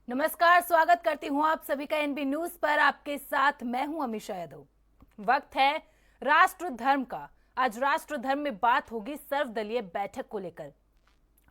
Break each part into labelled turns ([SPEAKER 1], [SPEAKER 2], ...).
[SPEAKER 1] नमस्कार, स्वागत करती हूँ आप सभी का एनबी न्यूज पर। आपके साथ मैं हूँ अमीषा यादव। वक्त है राष्ट्र धर्म का। आज राष्ट्र धर्म में बात होगी सर्वदलीय बैठक को लेकर।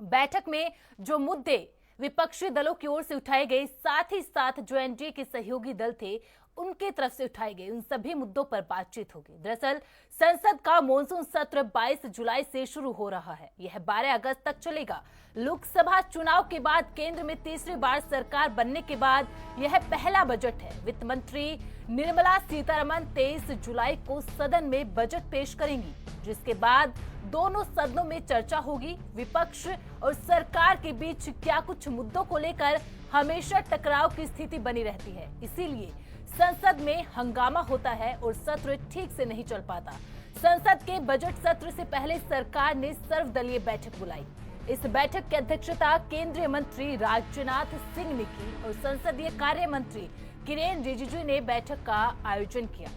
[SPEAKER 1] बैठक में जो मुद्दे विपक्षी दलों की ओर से उठाए गए, साथ ही साथ जो एनडीए के सहयोगी दल थे उनके तरफ से उठाए गए, उन सभी मुद्दों पर बातचीत होगी। दरअसल संसद का मॉनसून सत्र 22 जुलाई से शुरू हो रहा है। यह 12 अगस्त तक चलेगा। लोकसभा चुनाव के बाद केंद्र में तीसरी बार सरकार बनने के बाद यह पहला बजट है। वित्त मंत्री निर्मला सीतारमण 23 जुलाई को सदन में बजट पेश करेंगी, जिसके बाद दोनों सदनों में चर्चा होगी। विपक्ष और सरकार के बीच क्या कुछ मुद्दों को लेकर हमेशा टकराव की स्थिति बनी रहती है, इसीलिए संसद में हंगामा होता है और सत्र ठीक से नहीं चल पाता। संसद के बजट सत्र से पहले सरकार ने सर्वदलीय बैठक बुलाई। इस बैठक की अध्यक्षता केंद्रीय मंत्री राजनाथ सिंह ने की और संसदीय कार्य मंत्री किरेन रिजिजू ने बैठक का आयोजन किया।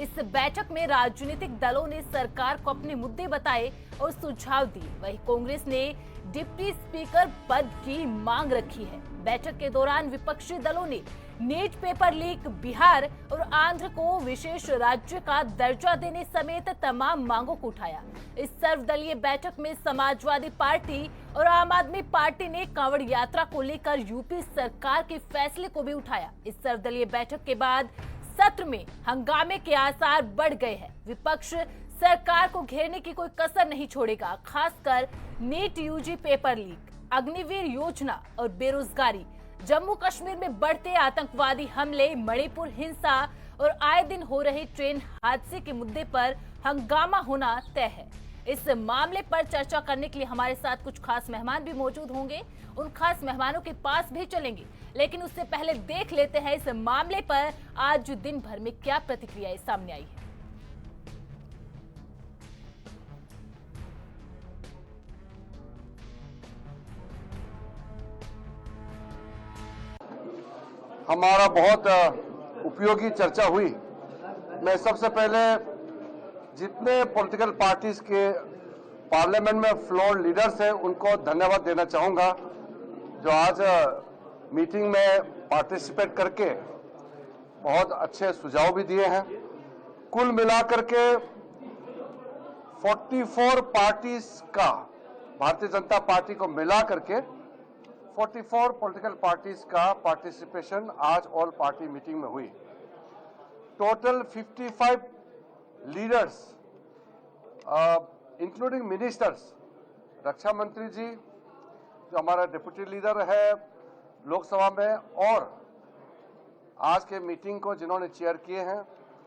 [SPEAKER 1] इस बैठक में राजनीतिक दलों ने सरकार को अपने मुद्दे बताए और सुझाव दिए। वहीं कांग्रेस ने डिप्टी स्पीकर पद की मांग रखी है। बैठक के दौरान विपक्षी दलों ने नीट पेपर लीक, बिहार और आंध्र को विशेष राज्य का दर्जा देने समेत तमाम मांगों को उठाया। इस सर्वदलीय बैठक में समाजवादी पार्टी और आम आदमी पार्टी ने कांवड़ यात्रा को लेकर यूपी सरकार के फैसले को भी उठाया। इस सर्वदलीय बैठक के बाद सत्र में हंगामे के आसार बढ़ गए हैं। विपक्ष सरकार को घेरने की कोई कसर नहीं छोड़ेगा, खासकर NEET UG paper leak, Agniveer योजना और बेरोजगारी, जम्मू कश्मीर में बढ़ते आतंकवादी हमले, मणिपुर हिंसा और आए दिन हो रहे ट्रेन हादसे के मुद्दे पर हंगामा होना तय है। इस मामले पर चर्चा करने के लिए हमारे साथ कुछ खास मेहमान भी मौजूद होंगे। उन खास मेहमानों के पास भी चलेंगे, लेकिन उससे पहले देख लेते हैं इस मामले पर आज दिन भर में क्या प्रतिक्रियाएं सामने आई है।
[SPEAKER 2] हमारा बहुत उपयोगी चर्चा हुई। मैं सबसे पहले जितने पॉलिटिकल पार्टीज के पार्लियामेंट में फ्लोर लीडर्स हैं उनको धन्यवाद देना चाहूँगा, जो आज मीटिंग में पार्टिसिपेट करके बहुत अच्छे सुझाव भी दिए हैं। कुल मिलाकर के 44 पार्टीज का, भारतीय जनता पार्टी को मिला करके 44 पॉलिटिकल पार्टीज का पार्टिसिपेशन आज ऑल पार्टी मीटिंग में हुई। टोटल 55 लीडर्स इंक्लूडिंग मिनिस्टर्स, रक्षा मंत्री जी जो हमारा डिप्टी लीडर है लोकसभा में, और आज के मीटिंग को जिन्होंने चेयर किए हैं,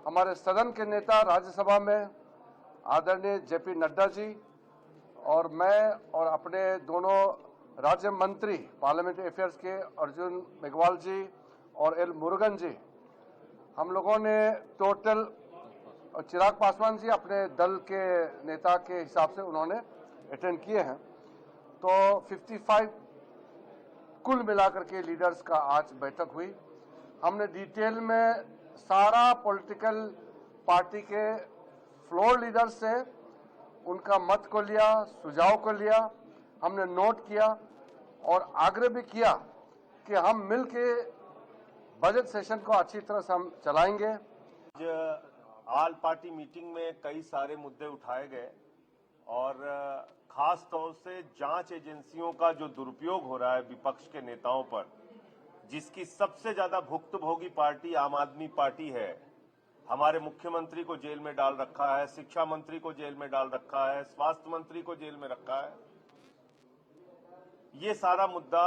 [SPEAKER 2] हमारे सदन के नेता राज्यसभा में आदरणीय जेपी नड्डा जी, और मैं और अपने दोनों राज्य मंत्री पार्लियामेंट्री अफेयर्स के अर्जुन मेघवाल जी और एल मुरुगन जी, हम लोगों ने टोटल, और चिराग पासवान जी अपने दल के नेता के हिसाब से उन्होंने अटेंड किए हैं। तो 55 कुल मिलाकर के लीडर्स का आज बैठक हुई। हमने डिटेल में सारा पॉलिटिकल पार्टी के फ्लोर लीडर से उनका मत को लिया, सुझाव को लिया, हमने नोट किया और आग्रह भी किया कि हम मिलके बजट सेशन को अच्छी तरह से हम चलाएंगे।
[SPEAKER 3] ऑल पार्टी मीटिंग में कई सारे मुद्दे उठाए गए और खास तौर से जांच एजेंसियों का जो दुरुपयोग हो रहा है विपक्ष के नेताओं पर, जिसकी सबसे ज्यादा भुक्तभोगी पार्टी आम आदमी पार्टी है। हमारे मुख्यमंत्री को जेल में डाल रखा है, शिक्षा मंत्री को जेल में डाल रखा है, स्वास्थ्य मंत्री को जेल में रखा है। ये सारा मुद्दा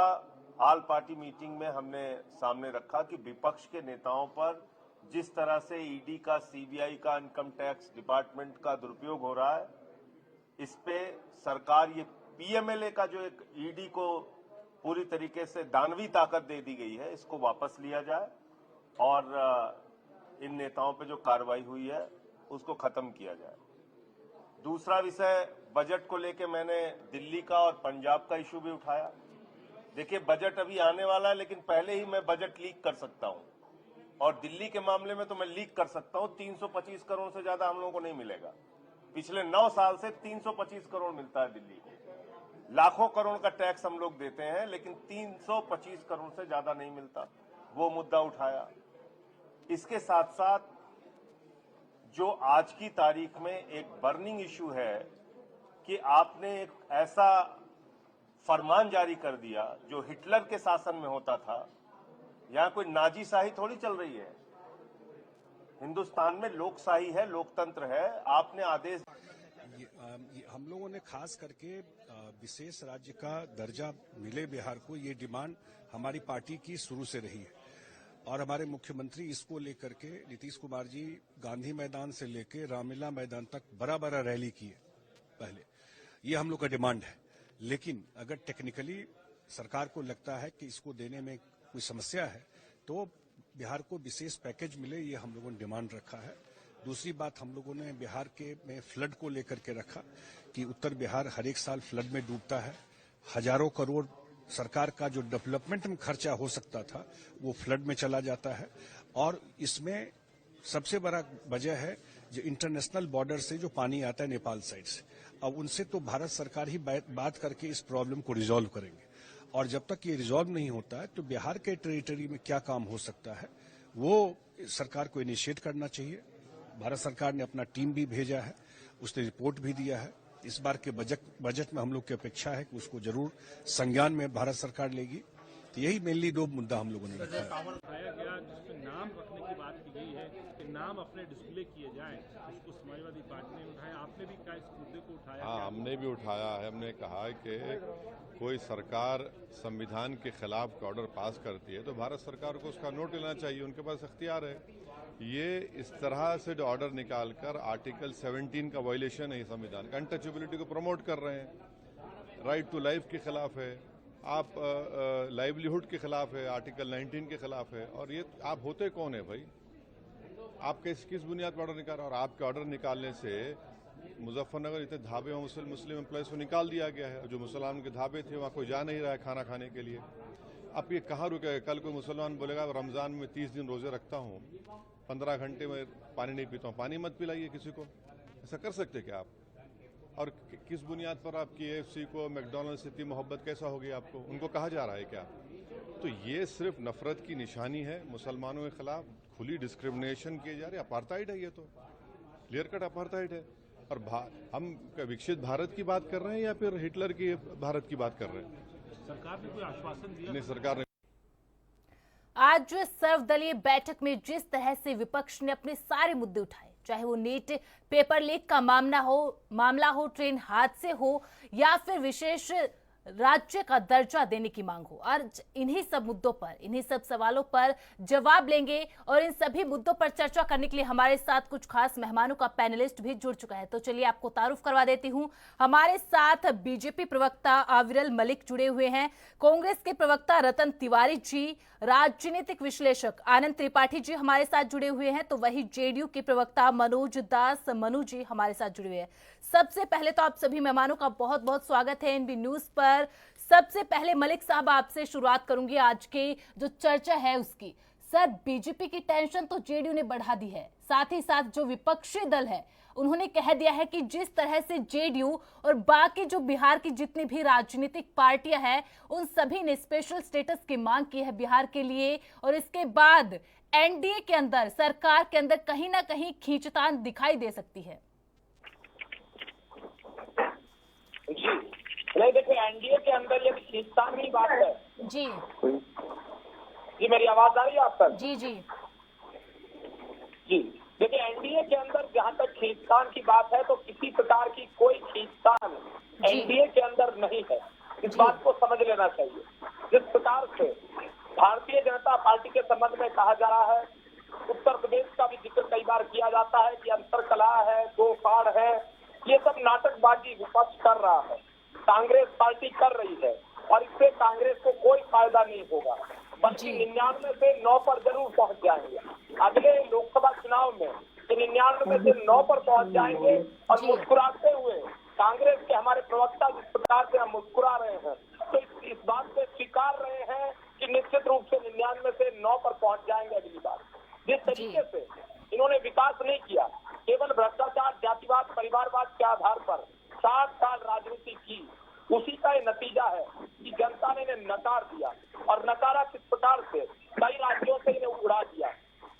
[SPEAKER 3] ऑल पार्टी मीटिंग में हमने सामने रखा कि विपक्ष के नेताओं पर जिस तरह से ईडी का, सीबीआई का, इनकम टैक्स डिपार्टमेंट का दुरुपयोग हो रहा है, इस पे सरकार, ये पीएमएलए का जो एक ईडी को पूरी तरीके से दानवी ताकत दे दी गई है, इसको वापस लिया जाए और इन नेताओं पे जो कार्रवाई हुई है उसको खत्म किया जाए। दूसरा विषय, बजट को लेके मैंने दिल्ली का और पंजाब का इशू भी उठाया। देखिए, बजट अभी आने वाला है, लेकिन पहले ही मैं बजट लीक कर सकता हूं, और दिल्ली के मामले में तो मैं लीक कर सकता हूं। 325 करोड़ से ज्यादा हम लोगों को नहीं मिलेगा। पिछले 9 साल से 325 करोड़ मिलता है दिल्ली को। लाखों करोड़ का टैक्स हम लोग देते हैं, लेकिन 325 करोड़ से ज्यादा नहीं मिलता, वो मुद्दा उठाया। इसके साथ साथ जो आज की तारीख में एक बर्निंग इश्यू है कि आपने एक ऐसा फरमान जारी कर दिया जो हिटलर के शासन में होता था। यहां कोई नाजीशाही थोड़ी चल रही है, हिंदुस्तान में लोकशाही है, लोकतंत्र है। आपने आदेश
[SPEAKER 4] हम लोगों ने खास करके विशेष राज्य का दर्जा मिले बिहार को, ये डिमांड हमारी पार्टी की शुरू से रही है और हमारे मुख्यमंत्री इसको लेकर के नीतीश कुमार जी गांधी मैदान से लेकर रामलीला मैदान तक बड़ा बड़ा रैली किए पहले। ये हम लोग का डिमांड है, लेकिन अगर टेक्निकली सरकार को लगता है कि इसको देने में कोई समस्या है तो बिहार को विशेष पैकेज मिले, ये हम लोगों ने डिमांड रखा है। दूसरी बात, हम लोगों ने बिहार के में फ्लड को लेकर के रखा कि उत्तर बिहार हर एक साल फ्लड में डूबता है। हजारों करोड़ सरकार का जो डेवलपमेंट में खर्चा हो सकता था वो फ्लड में चला जाता है। और इसमें सबसे बड़ा वजह है जो इंटरनेशनल बॉर्डर से जो पानी आता है नेपाल साइड से, अब उनसे तो भारत सरकार ही बात करके इस प्रॉब्लम को रिजॉल्व करेंगे। और जब तक ये रिजॉल्व नहीं होता है तो बिहार के टेरिटरी में क्या काम हो सकता है वो सरकार को इनिशिएट करना चाहिए। भारत सरकार ने अपना टीम भी भेजा है, उसने रिपोर्ट भी दिया है। इस बार के बजट में हम लोग की अपेक्षा है कि उसको जरूर संज्ञान में भारत सरकार लेगी। तो यही मेनली दो मुद्दा हम लोगों ने रखा है।
[SPEAKER 5] उठाया गया जिसमें नाम रखने की बात की गई है कि नाम अपने डिस्प्ले किए जाएं, इसको समाजवादी पार्टी ने उठाया। आपने भी क्या इस मुद्दे को उठाया?
[SPEAKER 6] हाँ, हमने भी उठाया है। हमने कहा है कि कोई सरकार संविधान के खिलाफ ऑर्डर पास करती है तो भारत सरकार को उसका नोट लेना चाहिए, उनके पास अख्तियार है। ये इस तरह से जो ऑर्डर निकालकर आर्टिकल 17 का वायलेशन है संविधान का, अनटचेबिलिटी को प्रमोट कर रहे हैं, राइट टू लाइफ के खिलाफ है, आप लाइवलीहुड के खिलाफ है, आर्टिकल 19 के खिलाफ है। और ये आप होते कौन है भाई? आप किस बुनियाद पर ऑर्डर निकाल रहे हैं? और आपके ऑर्डर निकालने से मुजफ्फरनगर इतने ढाबे में मुस्लिम एम्प्लॉयज को निकाल दिया गया है। जो मुसलमान के ढाबे थे वहाँ कोई जा नहीं रहा है खाना खाने के लिए। अब ये कहाँ रुकेगा? कल कोई मुसलमान बोलेगा रमजान में 30 दिन रोजे रखता हूँ, 15 घंटे में पानी नहीं पीता हूँ, पानी मत पिलाइए किसी को। ऐसा कर सकते क्या आप? और किस बुनियाद पर आप KFC को, मैकडॉनल्ड्स से इतनी मोहब्बत कैसा होगी आपको? उनको कहा जा रहा है क्या? तो ये सिर्फ नफरत की निशानी है। मुसलमानों के खिलाफ खुली डिस्क्रिमिनेशन किए जा रहे, अपार्थाइड है। ये तो क्लियर कट अपार्थाइड है। और हम विकसित भारत की बात कर रहे हैं या फिर हिटलर की भारत की बात कर रहे हैं?
[SPEAKER 5] सरकार ने कोई आश्वासन दिया?
[SPEAKER 6] नहीं, सरकार ने
[SPEAKER 1] आज सर्वदलीय बैठक में जिस तरह से विपक्ष ने अपने सारे मुद्दे उठाए, चाहे वो नीट पेपर लीक का मामला हो, ट्रेन हादसे हो या फिर विशेष राज्य का दर्जा देने की मांग हो, और इन्हीं सब मुद्दों पर, इन्हीं सब सवालों पर जवाब लेंगे। और इन सभी मुद्दों पर चर्चा करने के लिए हमारे साथ कुछ खास मेहमानों का पैनलिस्ट भी जुड़ चुका है। तो चलिए आपको तारुफ करवा देती हूं। हमारे साथ बीजेपी प्रवक्ता आविरल मलिक जुड़े हुए हैं, कांग्रेस के प्रवक्ता रतन तिवारी जी, राजनीतिक विश्लेषक आनंद त्रिपाठी जी हमारे साथ जुड़े हुए हैं, तो वही जेडीयू के प्रवक्ता मनोज दास मनु जी हमारे साथ जुड़े हुए हैं। सबसे पहले तो आप सभी मेहमानों का बहुत बहुत स्वागत है एनबी न्यूज पर। सबसे पहले मलिक साहब आपसे शुरुआत करूंगी आज की जो चर्चा है उसकी। सर, बीजेपी की टेंशन तो जेडीयू ने बढ़ा दी है, साथ ही साथ जो विपक्षी दल है उन्होंने कह दिया है कि जिस तरह से जेडीयू और बाकी जो बिहार की जितनी भी राजनीतिक पार्टियां हैं उन सभी ने स्पेशल स्टेटस की मांग की है बिहार के लिए, और इसके बाद एनडीए के अंदर, सरकार के अंदर कहीं ना कहीं खींचतान दिखाई दे सकती है।
[SPEAKER 7] जी नहीं, देखिए एनडीए के अंदर ये खींचतान की बात है।
[SPEAKER 1] जी
[SPEAKER 7] जी, मेरी आवाज आ रही है आप तक?
[SPEAKER 1] जी जी
[SPEAKER 7] जी, देखिए एनडीए के अंदर जहां तक खींचतान की बात है तो किसी प्रकार की कोई खींचतान एनडीए के अंदर नहीं है, इस बात को समझ लेना चाहिए। जिस प्रकार से भारतीय जनता पार्टी के संबंध में कहा जा रहा है, उत्तर प्रदेश का भी जिक्र कई बार किया जाता है कि अंतरकलह है, दो फाड़ है, ये सब नाटकबाजी विपक्ष कर रहा है, कांग्रेस पार्टी कर रही है, और इससे कांग्रेस को कोई फायदा नहीं होगा, बल्कि 99 से 9 पर जरूर पहुंच जाएंगे। अगले लोकसभा चुनाव में 99 से 9 पर पहुंच जाएंगे। और मुस्कुराते हुए कांग्रेस के हमारे प्रवक्ता जिस प्रकार से हम मुस्कुरा रहे हैं, तो इस बात से स्वीकार रहे हैं कि निश्चित रूप से 99 से 9 पर पहुंच जाएंगे अगली बार। जिस तरीके से इन्होंने विकास नहीं किया, केवल भ्रष्टाचार, जातिवाद, परिवारवाद के आधार पर 60 साल राजनीति की, उसी का नतीजा है कि जनता ने इन्हें नकार दिया। और नकारा किस प्रकार से? कई राज्यों से इन्हें उड़ा दिया,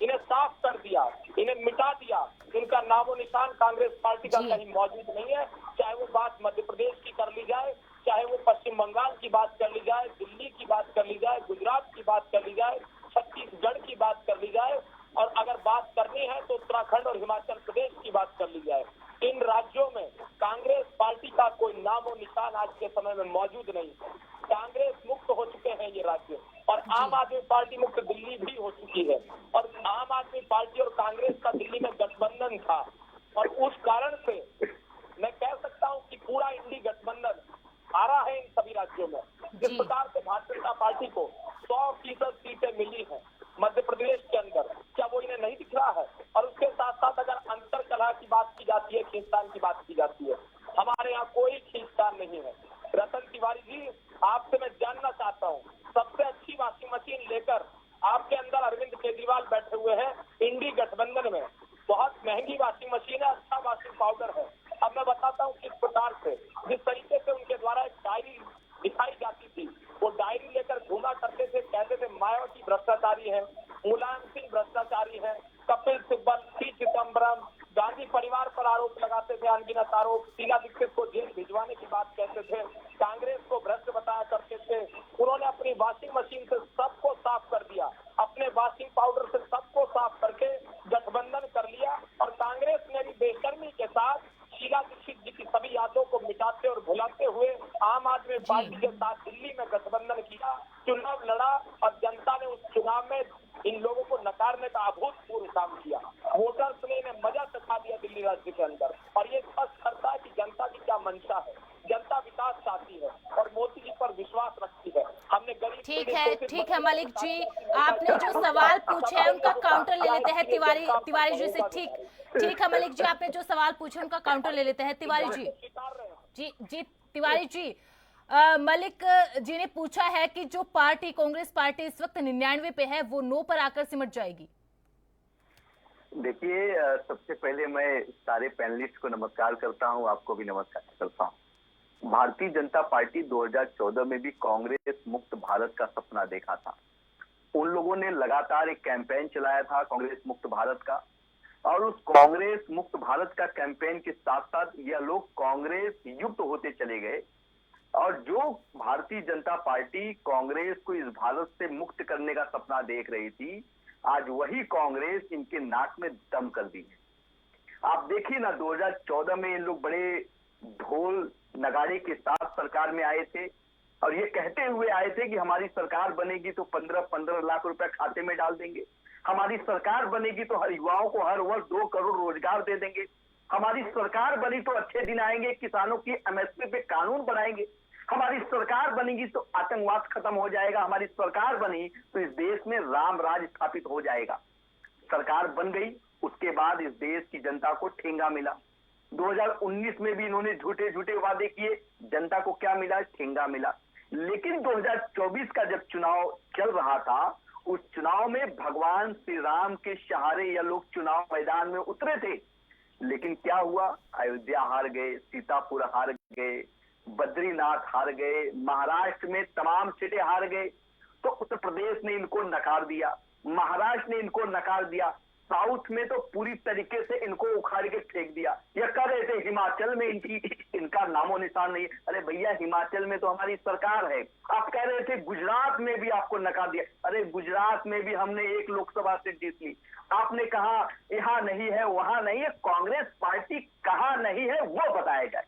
[SPEAKER 7] इन्हें साफ कर दिया, इन्हें मिटा दिया। इनका नामो निशान कांग्रेस पार्टी का कहीं मौजूद नहीं है। चाहे वो बात मध्य प्रदेश की कर ली जाए, चाहे वो पश्चिम बंगाल की बात कर ली जाए, दिल्ली की बात कर ली जाए, गुजरात की बात कर ली जाए, छत्तीसगढ़ की बात कर ली जाए, और अगर बात करनी है तो उत्तराखंड और हिमाचल प्रदेश की बात कर ली जाए। इन राज्यों में कांग्रेस पार्टी का कोई नामो निशान आज के समय में मौजूद नहीं है। कांग्रेस मुक्त हो चुके हैं ये राज्य, और आम आदमी पार्टी मुक्त दिल्ली भी हो चुकी है। और आम आदमी पार्टी और कांग्रेस का दिल्ली में गठबंधन था, और उस कारण से मैं कह सकता हूं कि पूरा इंडी गठबंधन हारा है इन सभी राज्यों में। जिस प्रकार से भारतीय जनता पार्टी को 100% सीटें मिली हैं मध्य प्रदेश के अंदर, क्या वो इन्हें नहीं दिख रहा है? और उसके साथ साथ अगर अंतर कलह की बात की जाती है, खींचतान की बात की जाती है, हमारे यहाँ कोई खींचतान नहीं है। रतन तिवारी जी, आपसे मैं जानना चाहता हूँ, सबसे अच्छी वॉशिंग मशीन लेकर आपके अंदर अरविंद केजरीवाल बैठे हुए हैं इंडी गठबंधन में। बहुत महंगी वॉशिंग मशीन है, अच्छा वॉशिंग पाउडर है। अब मैं बताता हूँ किस प्रकार से, जिस तरीके से उनके द्वारा एक डायरी दिखाई जाती थी, वो डायरी लेकर घूमा करते थे, कहते थे मायावती भ्रष्टाचारी है, मुलायम सिंह भ्रष्टाचारी है, कपिल सिब्बल, पी चिदम्बरम, गांधी परिवार पर आरोप लगाते थे, अनगिनत आरोप, शीला दीक्षित को जेल भिजवाने की बात कहते थे, कांग्रेस को भ्रष्ट बताया करते थे। उन्होंने अपनी वॉशिंग मशीन से सबको साफ कर दिया, अपने वॉशिंग पाउडर से सबको साफ करके गठबंधन कर लिया। और कांग्रेस ने भी बेशर्मी के साथ शीला दीक्षित जी की सभी यादों को मिटाते और भुलाते हुए आम आदमी पार्टी के साथ दिल्ली में गठबंधन किया, चुनाव लड़ा, और जनता ने उस चुनाव में इन लोगों को नकारने का अभूतपूर्व काम किया। वोटर्स ने इन्हें मजा चखा दिया दिल्ली राज्य के अंदर, और ये स्पष्ट करता है कि जनता की क्या मंशा है। जनता विकास चाहती है और मोदी जी पर विश्वास रखती है। हमने गरीब
[SPEAKER 1] ठीक है मलिक जी, आपने जो सवाल पूछे हैं उनका काउंटर ले लेते हैं तिवारी जी से। ठीक है मलिक जी, आपने जो सवाल पूछे उनका काउंटर ले लेते हैं तिवारी जी। जी तिवारी जी, मलिक जी ने पूछा है कि जो पार्टी कांग्रेस पार्टी इस वक्त 99 पे है, वो नो पर आकर सिमट जाएगी।
[SPEAKER 8] देखिए, सबसे पहले मैं सारे पैनलिस्ट को नमस्कार करता हूं, आपको भी नमस्कार करता हूं। भारतीय जनता पार्टी 2014 में भी कांग्रेस मुक्त भारत का सपना देखा था। उन लोगों ने लगातार एक कैंपेन चलाया था कांग्रेस मुक्त भारत का, और उस कांग्रेस मुक्त भारत का कैंपेन के साथ साथ यह लोग कांग्रेस युक्त होते चले गए। और जो भारतीय जनता पार्टी कांग्रेस को इस भारत से मुक्त करने का सपना देख रही थी, आज वही कांग्रेस इनके नाक में दम कर दी है। आप देखिए ना, 2014 में इन लोग बड़े ढोल नगाड़े के साथ सरकार में आए थे, और ये कहते हुए आए थे कि हमारी सरकार बनेगी तो 15-15 लाख रुपए खाते में डाल देंगे, हमारी सरकार बनेगी तो हर युवाओं को हर वर्ष 2 करोड़ रोजगार दे देंगे, हमारी सरकार बनी तो अच्छे दिन आएंगे, किसानों की एमएसपी पे कानून बनाएंगे, हमारी सरकार बनेगी तो आतंकवाद खत्म हो जाएगा, हमारी सरकार बनी तो इस देश में राम राज स्थापित हो जाएगा। सरकार बन गई, उसके बाद इस देश की जनता को ठेंगा मिला। 2019 में भी इन्होंने झूठे झूठे वादे किए, जनता को क्या मिला? ठेंगा मिला। लेकिन 2024 का जब चुनाव चल रहा था, उस चुनाव में भगवान श्री राम के सहारे यह लोग चुनाव मैदान में उतरे थे। लेकिन क्या हुआ? अयोध्या हार गए, सीतापुर हार गए, बद्रीनाथ हार गए, महाराष्ट्र में तमाम सीटें हार गए। तो उत्तर प्रदेश ने इनको नकार दिया, महाराष्ट्र ने इनको नकार दिया, साउथ में तो पूरी तरीके से इनको उखाड़ के फेंक दिया। यह कह रहे थे हिमाचल में इनका नामो निशान नहीं। अरे भैया, हिमाचल में तो हमारी सरकार है। आप कह रहे थे गुजरात में भी आपको नकार दिया। अरे गुजरात में भी हमने 1 लोकसभा सीट जीत ली। आपने कहा यहाँ नहीं है, वहां नहीं है। कांग्रेस पार्टी कहाँ नहीं है वो बताया जाए।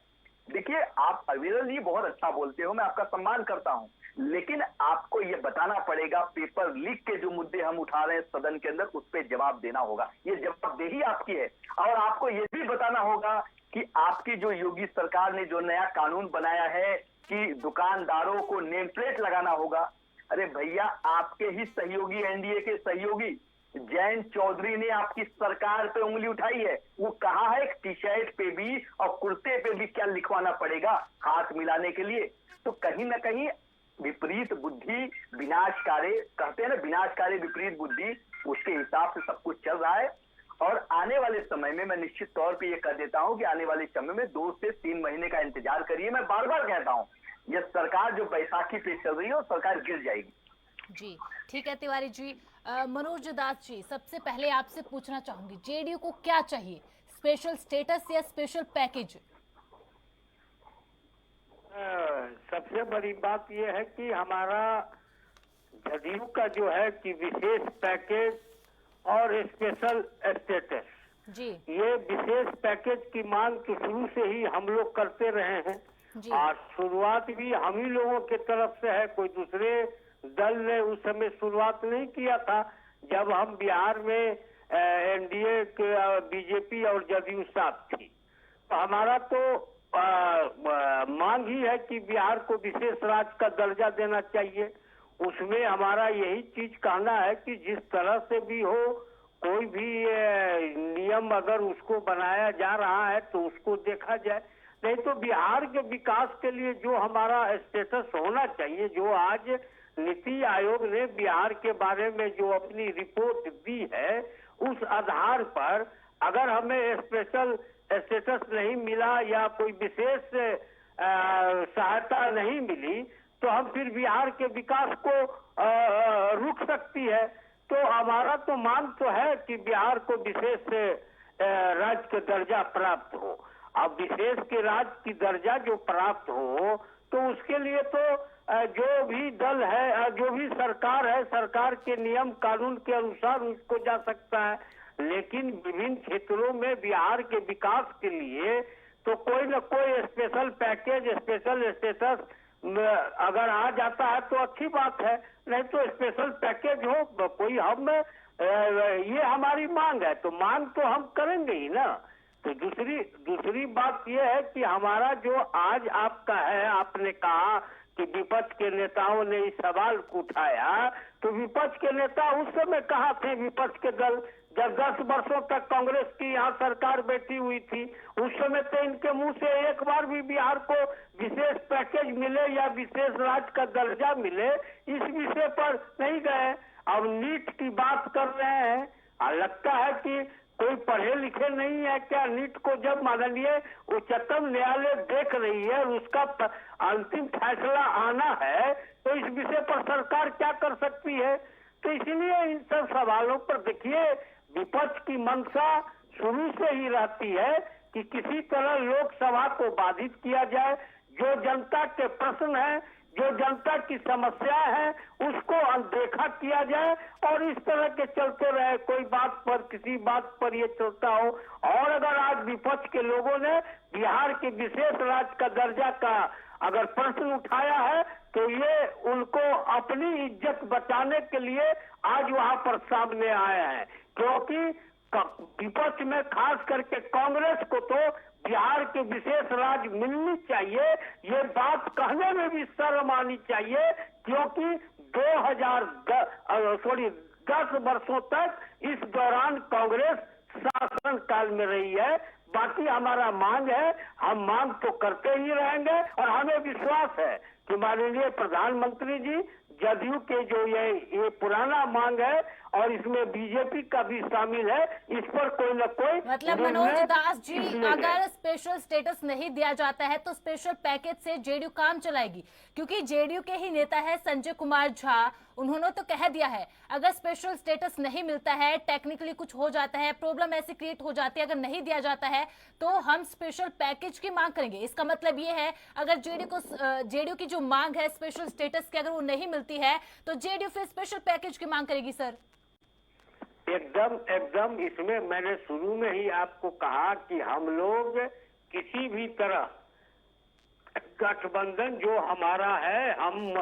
[SPEAKER 8] देखिए, आप अविरल जी बहुत अच्छा बोलते हो, मैं आपका सम्मान करता हूं, लेकिन आपको ये बताना पड़ेगा, पेपर लीक के जो मुद्दे हम उठा रहे हैं सदन के अंदर, उस पर जवाब देना होगा। ये जवाबदेही आपकी है। और आपको ये भी बताना होगा कि आपकी जो योगी सरकार ने जो नया कानून बनाया है कि दुकानदारों को नेम प्लेट लगाना होगा। अरे भैया, आपके ही सहयोगी, एनडीए के सहयोगी जयंत चौधरी ने आपकी सरकार पे उंगली उठाई है। वो कहा है टी शर्ट पे भी और कुर्ते पे भी क्या लिखवाना पड़ेगा हाथ मिलाने के लिए। तो कहीं ना कहीं विपरीत बुद्धि विनाशकारी, कहते हैं ना, विनाशकारी विपरीत बुद्धि, उसके हिसाब से सब कुछ चल रहा है। और आने वाले समय में मैं निश्चित तौर पे ये कह देता हूं कि आने वाले समय में 2 से 3 महीने का इंतजार करिए। मैं बार बार कहता हूं ये सरकार जो बैसाखी पे चल रही है वो सरकार गिर जाएगी।
[SPEAKER 1] जी ठीक है तिवारी जी। मनोज दास जी, सबसे पहले आपसे पूछना चाहूंगी, जेडीयू को क्या चाहिए, स्पेशल स्टेटस या स्पेशल पैकेज?
[SPEAKER 9] सबसे बड़ी बात यह है कि हमारा जदयू का जो है कि विशेष पैकेज और स्पेशल स्टेटस,
[SPEAKER 1] जी
[SPEAKER 9] ये विशेष पैकेज की मांग तो शुरू से ही हम लोग करते रहे हैं और शुरुआत भी हम ही लोगों की तरफ से है, कोई दूसरे दल ने उस समय शुरुआत नहीं किया था। जब हम बिहार में एनडीए के बीजेपी और जदयू साथ थी, तो हमारा तो मांग ही है कि बिहार को विशेष राज्य का दर्जा देना चाहिए। उसमें हमारा यही चीज कहना है कि जिस तरह से भी हो, कोई भी नियम अगर उसको बनाया जा रहा है तो उसको देखा जाए, नहीं तो बिहार के विकास के लिए जो हमारा स्टेटस होना चाहिए, जो आज नीति आयोग ने बिहार के बारे में जो अपनी रिपोर्ट दी है, उस आधार पर अगर हमें स्पेशल स्टेटस नहीं मिला या कोई विशेष सहायता नहीं मिली तो हम फिर बिहार के विकास को रुक सकती है। तो हमारा तो मांग तो है कि बिहार को विशेष राज्य का दर्जा प्राप्त हो। अब विशेष के राज्य की दर्जा जो प्राप्त हो तो उसके लिए तो जो भी दल है, जो भी सरकार है, सरकार के नियम कानून के अनुसार उसको जा सकता है। लेकिन विभिन्न क्षेत्रों में बिहार के विकास के लिए तो कोई न कोई स्पेशल पैकेज, स्पेशल स्टेटस अगर आ जाता है तो अच्छी बात है, नहीं तो स्पेशल पैकेज हो कोई, हम ये हमारी मांग है तो मांग तो हम करेंगे ही ना। तो दूसरी बात ये है कि हमारा जो आज आपका है, आपने कहा कि विपक्ष के नेताओं ने इस सवाल को उठाया, तो विपक्ष के नेता उस समय कहाँ थे? विपक्ष के दल जब 10 वर्षों तक कांग्रेस की यहाँ सरकार बैठी हुई थी, उस समय तो इनके मुंह से एक बार भी बिहार को विशेष पैकेज मिले या विशेष राज्य का दर्जा मिले, इस विषय पर नहीं गए। अब नीट की बात कर रहे हैं, लगता है कि कोई पढ़े लिखे नहीं है क्या? नीट को जब माननीय उच्चतम न्यायालय देख रही है, उसका अंतिम फैसला आना है, तो इस विषय पर सरकार क्या कर सकती है? तो इसलिए इन सब सवालों पर देखिए, विपक्ष की मंशा शुरू से ही रहती है कि किसी तरह लोकसभा को बाधित किया जाए, जो जनता के प्रश्न है, जो जनता की समस्या है, उसको अनदेखा किया जाए और इस तरह के चलते रहे, कोई बात पर किसी बात पर ये चलता हो। और अगर आज विपक्ष के लोगों ने बिहार के विशेष राज्य का दर्जा का अगर प्रश्न उठाया है तो ये उनको अपनी इज्जत बचाने के लिए आज वहां पर सामने आए हैं, क्योंकि विपक्ष में खास करके कांग्रेस को तो बिहार के विशेष राज्य मिलनी चाहिए, ये बात कहने में भी शर्म आनी चाहिए, क्योंकि 10 वर्षों तक इस दौरान कांग्रेस शासन काल में रही है। बाकी हमारा मांग है, हम मांग तो करते ही रहेंगे और हमें विश्वास है कि माननीय प्रधानमंत्री जी जदयू के जो ये पुराना मांग है और इसमें बीजेपी का भी शामिल है, इस पर कोई न कोई
[SPEAKER 1] मतलब मनोज दास जी, अगर स्पेशल स्टेटस नहीं दिया जाता है तो स्पेशल पैकेज से जेडीयू काम चलाएगी, क्योंकि जेडीयू के ही नेता है संजय कुमार झा, उन्होंने तो कह दिया है अगर स्पेशल स्टेटस नहीं मिलता है, टेक्निकली कुछ हो जाता है, प्रॉब्लम ऐसी क्रिएट हो जाती है, अगर नहीं दिया जाता है तो हम स्पेशल पैकेज की मांग करेंगे। इसका मतलब ये है अगर जेडीयू की जो मांग है स्पेशल स्टेटस की, अगर वो नहीं मिलती है तो जेडीयू फिर स्पेशल पैकेज की मांग करेगी। सर
[SPEAKER 9] एकदम इसमें मैंने शुरू में ही आपको कहा कि हम लोग किसी भी तरह गठबंधन जो हमारा है, हम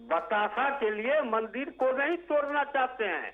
[SPEAKER 9] बतासा के लिए मंदिर को नहीं तोड़ना चाहते हैं।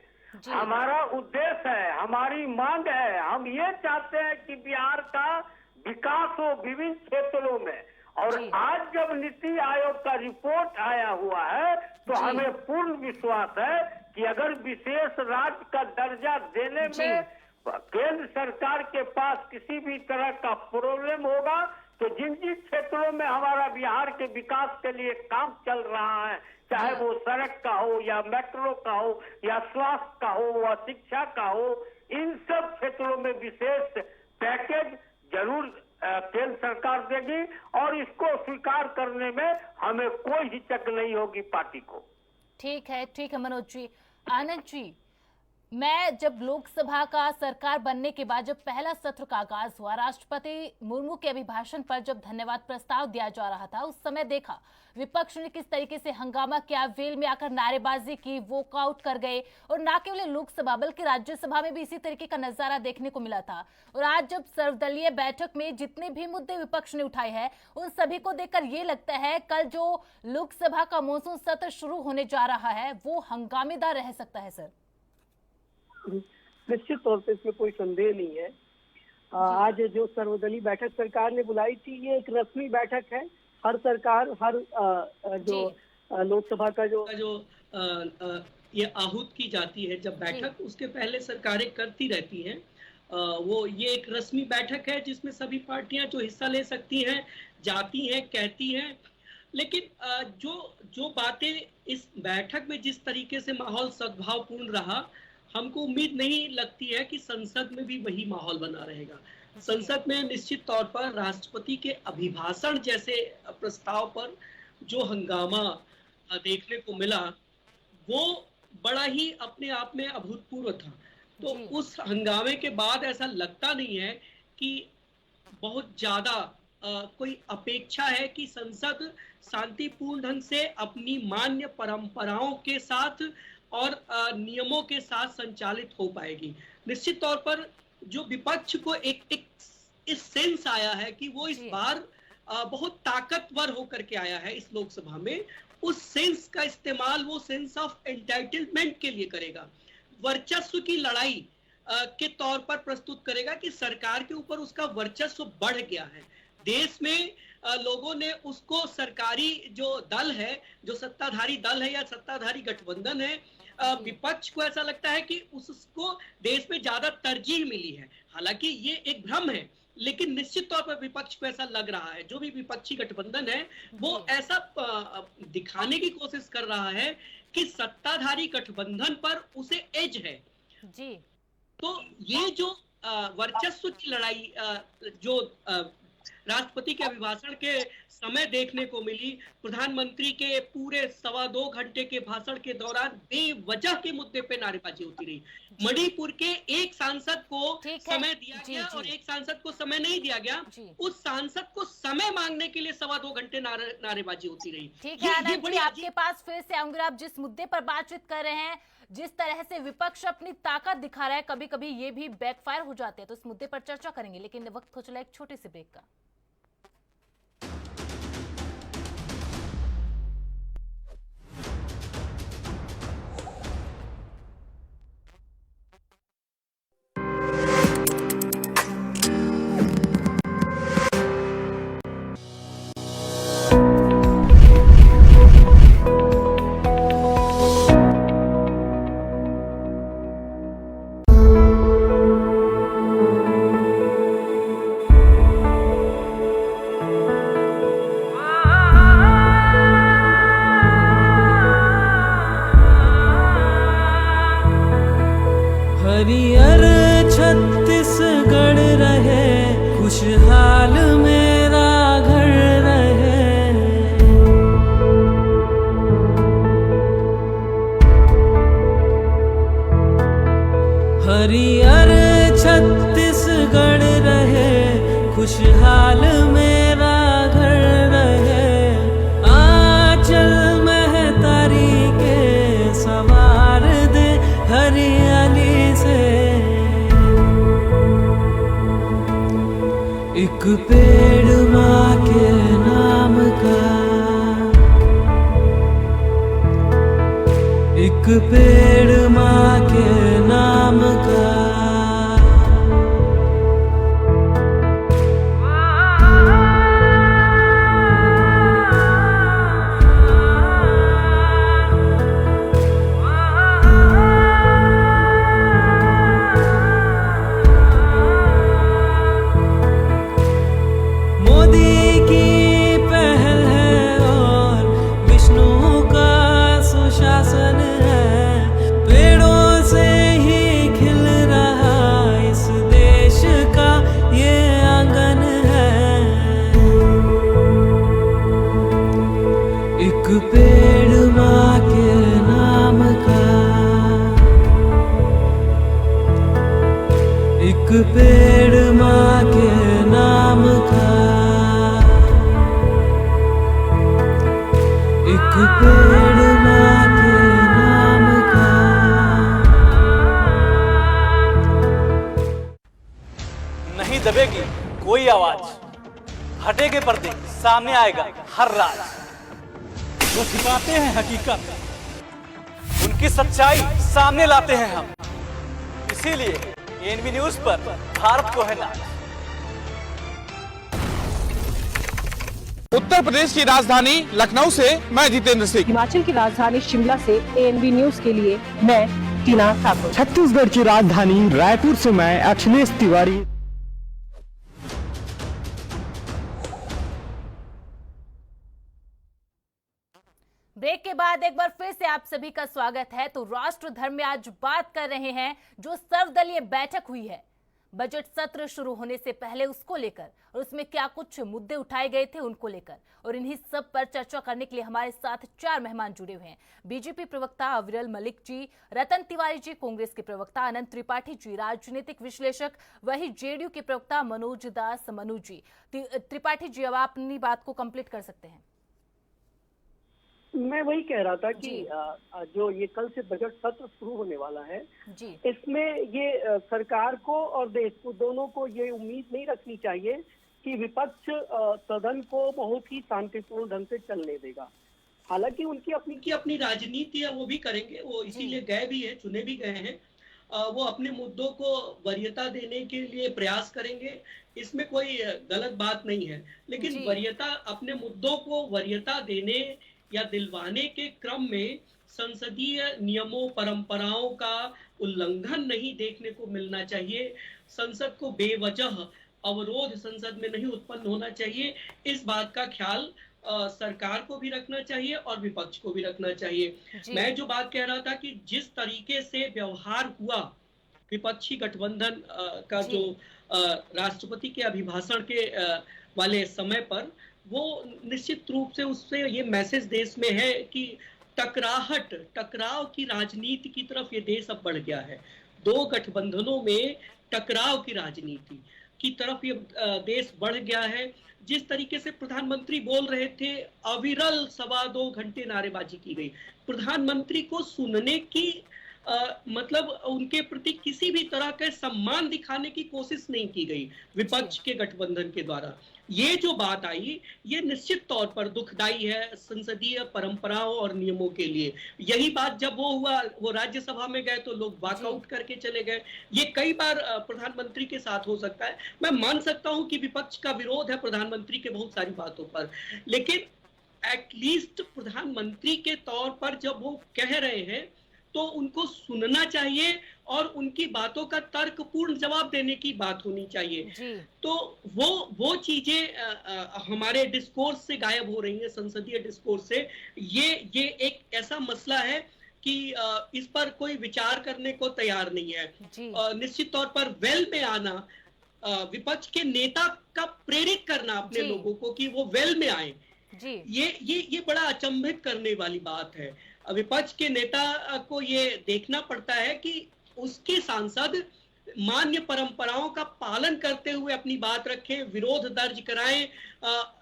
[SPEAKER 9] हमारा उद्देश्य है, हमारी मांग है, हम ये चाहते हैं कि बिहार का विकास हो विभिन्न क्षेत्रों में। और आज जब नीति आयोग का रिपोर्ट आया हुआ है तो हमें पूर्ण विश्वास है कि अगर विशेष राज्य का दर्जा देने में केंद्र सरकार के पास किसी भी तरह का प्रॉब्लम होगा तो जिन जिन क्षेत्रों में हमारा बिहार के विकास के लिए काम चल रहा है, चाहे वो सड़क का हो या मेट्रो का हो या स्वास्थ्य का हो या शिक्षा का हो, इन सब क्षेत्रों में विशेष पैकेज जरूर केंद्र सरकार देगी और इसको स्वीकार करने में हमें कोई हिचक नहीं होगी पार्टी को।
[SPEAKER 1] ठीक है मनोज जी। आनंद जी, मैं जब लोकसभा का सरकार बनने के बाद जब पहला सत्र का आगाज हुआ, राष्ट्रपति मुर्मू के अभिभाषण पर जब धन्यवाद प्रस्ताव दिया जा रहा था, उस समय देखा विपक्ष ने किस तरीके से हंगामा किया, वेल में आकर नारेबाजी की, वॉकआउट कर गए। और ना केवल लोकसभा बल्कि राज्यसभा में भी इसी तरीके का नजारा देखने को मिला था। और आज जब सर्वदलीय बैठक में जितने भी मुद्दे विपक्ष ने उठाए हैं, उन सभी को देखकर ये लगता है कल जो लोकसभा का मॉनसून सत्र शुरू होने जा रहा है वो हंगामेदार रह सकता है। सर,
[SPEAKER 10] निश्चित तौर पे इसमें कोई संदेह नहीं है। आज जो सर्वदलीय बैठक सरकार ने बुलाई थी, ये एक रस्मी बैठक है। हर सरकार, हर जो लोकसभा का जो
[SPEAKER 11] ये आहूत की जाती है जब बैठक, उसके पहले सरकारें करती रहती हैं। वो ये एक रस्मी बैठक है जिसमें सभी पार्टियां जो हिस्सा ले सकती हैं जाती हैं, कहती हैं। लेकिन जो बातें इस बैठक में जिस तरीके से माहौल सद्भावपूर्ण रहा, हमको उम्मीद नहीं लगती है कि संसद में भी वही माहौल बना रहेगा। संसद में निश्चित तौर पर राष्ट्रपति के अभिभाषण जैसे प्रस्ताव पर जो हंगामा देखने को मिला वो बड़ा ही अपने आप में अभूतपूर्व था। तो उस हंगामे के बाद ऐसा लगता नहीं है कि बहुत ज्यादा कोई अपेक्षा है कि संसद शांतिपूर्ण ढंग से अपनी मान्य परंपराओं के साथ और नियमों के साथ संचालित हो पाएगी। निश्चित तौर पर जो विपक्ष को एक इस सेंस आया है कि वो इस बार बहुत ताकतवर होकर के आया है इस लोकसभा में, उस सेंस का इस्तेमाल वो सेंस ऑफ एंटाइटलमेंट के लिए करेगा, वर्चस्व की लड़ाई के तौर पर प्रस्तुत करेगा कि सरकार के ऊपर उसका वर्चस्व बढ़ गया है। देश में लोगों ने उसको सरकारी जो दल है, जो सत्ताधारी दल है या सत्ताधारी गठबंधन है, विपक्ष को ऐसा लगता है कि उसको देश में ज्यादा तरजीह मिली है। हालांकि ये एक भ्रम है, लेकिन निश्चित तौर पर विपक्ष को ऐसा लग रहा है, जो भी विपक्षी गठबंधन है वो ऐसा दिखाने की कोशिश कर रहा है कि सत्ताधारी गठबंधन पर उसे एज है जी। तो ये जो वर्चस्व की लड़ाई जो राष्ट्रपति के अभिभाषण के समय देखने को मिली, प्रधानमंत्री के पूरे 2.25 घंटे के भाषण के दौरान बेवजह के मुद्दे पे नारेबाजी होती रही। मणिपुर के एक सांसद को समय दिया गया और एक सांसद को समय नहीं दिया गया, उस सांसद को समय मांगने के लिए 2.25 घंटे नारेबाजी होती रही।
[SPEAKER 1] ठीक है आनंद जी, आपके पास फिर से आऊंगी। आप जिस मुद्दे पर बातचीत कर रहे हैं, जिस तरह से विपक्ष अपनी ताकत दिखा रहा है, कभी कभी ये भी बैकफायर हो जाते हैं, तो इस मुद्दे पर चर्चा करेंगे, लेकिन वक्त हो चला एक छोटे से ब्रेक का।
[SPEAKER 12] हरियर छत्तीसगढ़ रहे, खुशहाल मेरा घर रहे। हरियर छत्तीसगढ़ रहे, खुशहाल मेरा घर रहे। आंचल महतारी के सवार दे हरियाली से। एक पेड़ माँ के नाम का, एक पेड़ माँ के नाम का। एक पेड़ माँ के नाम का, एक पेड़ माँ के नाम का, एक पेड़ माँ के नाम का।
[SPEAKER 13] नहीं दबेगी कोई आवाज, हटेगे पर्दे सामने आएगा हर राज। वो छिपाते हैं हकीकत, उनकी सच्चाई सामने लाते हैं हम। इसीलिए एएनबी न्यूज पर भारत को है नाज।
[SPEAKER 14] उत्तर प्रदेश की राजधानी लखनऊ से मैं जितेंद्र सिंह,
[SPEAKER 15] हिमाचल की राजधानी शिमला से एएनबी न्यूज के लिए मैं टीना ठाकुर,
[SPEAKER 16] छत्तीसगढ़ की राजधानी रायपुर से मैं अखिलेश तिवारी।
[SPEAKER 1] ब्रेक के बाद एक बार फिर से आप सभी का स्वागत है। तो राष्ट्र धर्म में आज बात कर रहे हैं जो सर्वदलीय बैठक हुई है बजट सत्र शुरू होने से पहले, उसको लेकर और उसमें क्या कुछ मुद्दे उठाए गए थे उनको लेकर, और इन्हीं सब पर चर्चा करने के लिए हमारे साथ 4 मेहमान जुड़े हुए हैं। बीजेपी प्रवक्ता अविरल मलिक जी, रतन तिवारी जी, कांग्रेस के प्रवक्ता अनंत त्रिपाठी जी, राजनीतिक विश्लेषक वही जेडीयू के प्रवक्ता मनोज दास मनु जी। त्रिपाठी जी, अब आप अपनी बात को कंप्लीट कर सकते हैं।
[SPEAKER 10] मैं वही कह रहा था कि जो ये कल से बजट सत्र शुरू होने वाला है
[SPEAKER 1] जी,
[SPEAKER 10] इसमें ये सरकार को और देश को दोनों को ये उम्मीद नहीं रखनी चाहिए कि विपक्ष सदन को बहुत ही शांतिपूर्ण ढंग से चलने देगा। हालांकि उनकी
[SPEAKER 11] अपनी राजनीति है वो भी करेंगे, वो इसीलिए गए भी है, चुने भी गए हैं। वो अपने मुद्दों को वरीयता देने के लिए प्रयास करेंगे, इसमें कोई गलत बात नहीं है। लेकिन वरीयता, अपने मुद्दों को वरीयता देने या दिलवाने के क्रम में संसदीय नियमों परंपराओं का उल्लंघन नहीं देखने को मिलना चाहिए। संसद को बेवजह अवरोध संसद में नहीं उत्पन्न होना चाहिए। इस बात का ख्याल सरकार को भी रखना चाहिए और विपक्ष को भी रखना चाहिए। मैं जो बात कह रहा था कि जिस तरीके से व्यवहार हुआ विपक्षी गठबंधन का, जो राष्ट्रपति के अभिभाषण के वाले समय पर, वो निश्चित रूप से उससे ये मैसेज देश में है कि टकराव की राजनीति की तरफ ये देश अब बढ़ गया है। 2 गठबंधनों में टकराव की राजनीति की तरफ ये देश बढ़ गया है। जिस तरीके से प्रधानमंत्री बोल रहे थे, अविरल 2.25 घंटे नारेबाजी की गई। प्रधानमंत्री को सुनने की मतलब उनके प्रति किसी भी तरह के सम्मान दिखाने की कोशिश नहीं की गई विपक्ष के गठबंधन के द्वारा। ये जो बात आई, ये निश्चित तौर पर दुखदाई है संसदीय परंपराओं और नियमों के लिए। यही बात जब वो हुआ, वो राज्यसभा में गए तो लोग वॉकआउट करके चले गए। ये कई बार प्रधानमंत्री के साथ हो सकता है। मैं मान सकता हूं कि विपक्ष का विरोध है प्रधानमंत्री के बहुत सारी बातों पर, लेकिन एटलीस्ट प्रधानमंत्री के तौर पर जब वो कह रहे हैं तो उनको सुनना चाहिए और उनकी बातों का तर्कपूर्ण जवाब देने की बात होनी चाहिए। तो वो चीजें हमारे डिस्कोर्स से गायब हो रही हैं, संसदीय डिस्कोर्स से। ये एक ऐसा मसला है कि इस पर कोई विचार करने को तैयार नहीं है। निश्चित तौर पर वेल में आना, विपक्ष के नेता का प्रेरित करना अपने लोगों को कि वो वेल में आए, ये बड़ा अचंभित करने वाली बात है। विपक्ष के नेता को ये देखना पड़ता है कि उसके सांसद मान्य परंपराओं का पालन करते हुए अपनी बात रखें, विरोध दर्ज कराएं,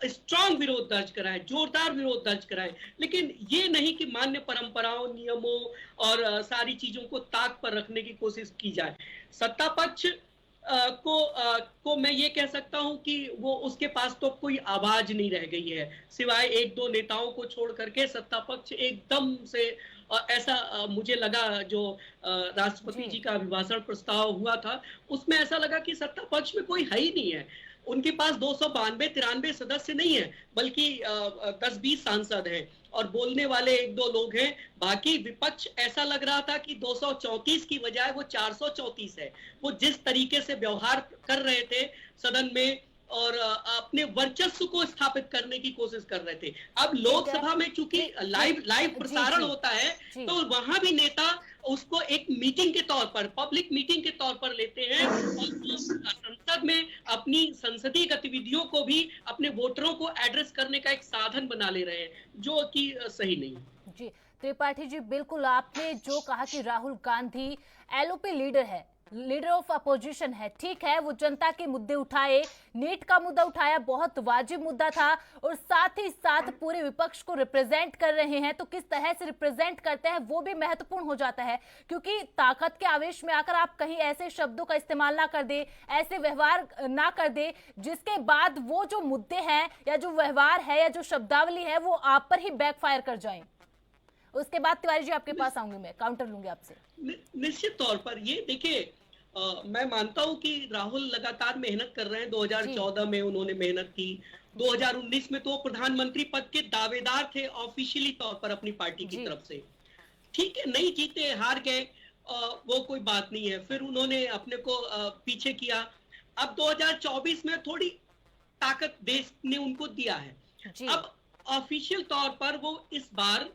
[SPEAKER 11] स्ट्रांग विरोध दर्ज कराएं, जोरदार विरोध दर्ज कराएं, लेकिन ये नहीं कि मान्य परंपराओं, नियमों और सारी चीजों को ताक पर रखने की कोशिश की जाए। सत्ता पक्ष को मैं ये कह सकता हूं कि वो उसके पास तो कोई आवाज नहीं रह गई है, सिवाय 1-2 नेताओं को छोड़ करके सत्ता पक्ष एकदम से ऐसा मुझे लगा। जो राष्ट्रपति जी का अभिभाषण प्रस्ताव हुआ था उसमें ऐसा लगा कि सत्ता पक्ष में कोई है ही नहीं है। उनके पास 292-93 सदस्य नहीं है, बल्कि 10-20 सांसद हैं और बोलने वाले 1-2 लोग हैं। बाकी विपक्ष ऐसा लग रहा था कि 234 की बजाय वो 434 है। वो जिस तरीके से व्यवहार कर रहे थे सदन में और अपने वर्चस्व को स्थापित करने की कोशिश कर रहे थे। अब लोकसभा में चूंकि लाइव प्रसारण होता है तो वहां भी नेता उसको एक मीटिंग के तौर पर, पब्लिक मीटिंग के तौर पर लेते हैं और संसद में अपनी संसदीय गतिविधियों को भी अपने वोटरों को एड्रेस करने का एक साधन बना ले रहे हैं, जो कि सही नहीं।
[SPEAKER 1] जी त्रिपाठी जी, बिल्कुल आपने जो कहा कि राहुल गांधी एलओपी लीडर है, लीडर ऑफ अपोजिशन है, ठीक है, वो जनता के मुद्दे उठाए, नीट का मुद्दा उठाया, बहुत वाजिब मुद्दा था, और साथ ही साथ पूरे विपक्ष को रिप्रेजेंट कर रहे हैं। तो किस तरह से रिप्रेजेंट करते हैं वो भी महत्वपूर्ण हो जाता है, क्योंकि ताकत के आवेश में आकर आप कहीं ऐसे शब्दों का इस्तेमाल ना कर दे, ऐसे व्यवहार ना कर दे जिसके बाद वो जो मुद्दे हैं या जो व्यवहार है या जो शब्दावली है वो आप पर ही बैकफायर कर जाए। उसके बाद तिवारी जी आपके पास आऊंगी, मैं काउंटर लूंगी आपसे।
[SPEAKER 11] निश्चित तौर पर ये देखिए, मैं मानता हूं कि राहुल लगातार मेहनत कर रहे हैं। 2014 में उन्होंने मेहनत की, 2019 में तो प्रधानमंत्री पद के दावेदार थे ऑफिशियली तौर पर अपनी पार्टी की तरफ से। ठीक है, नहीं जीते, हार गए, वो कोई बात नहीं है। फिर उन्होंने अपने को पीछे किया। अब 2024 में थोड़ी ताकत देश ने उनको दिया है। अब ऑफिशियल तौर पर वो इस बार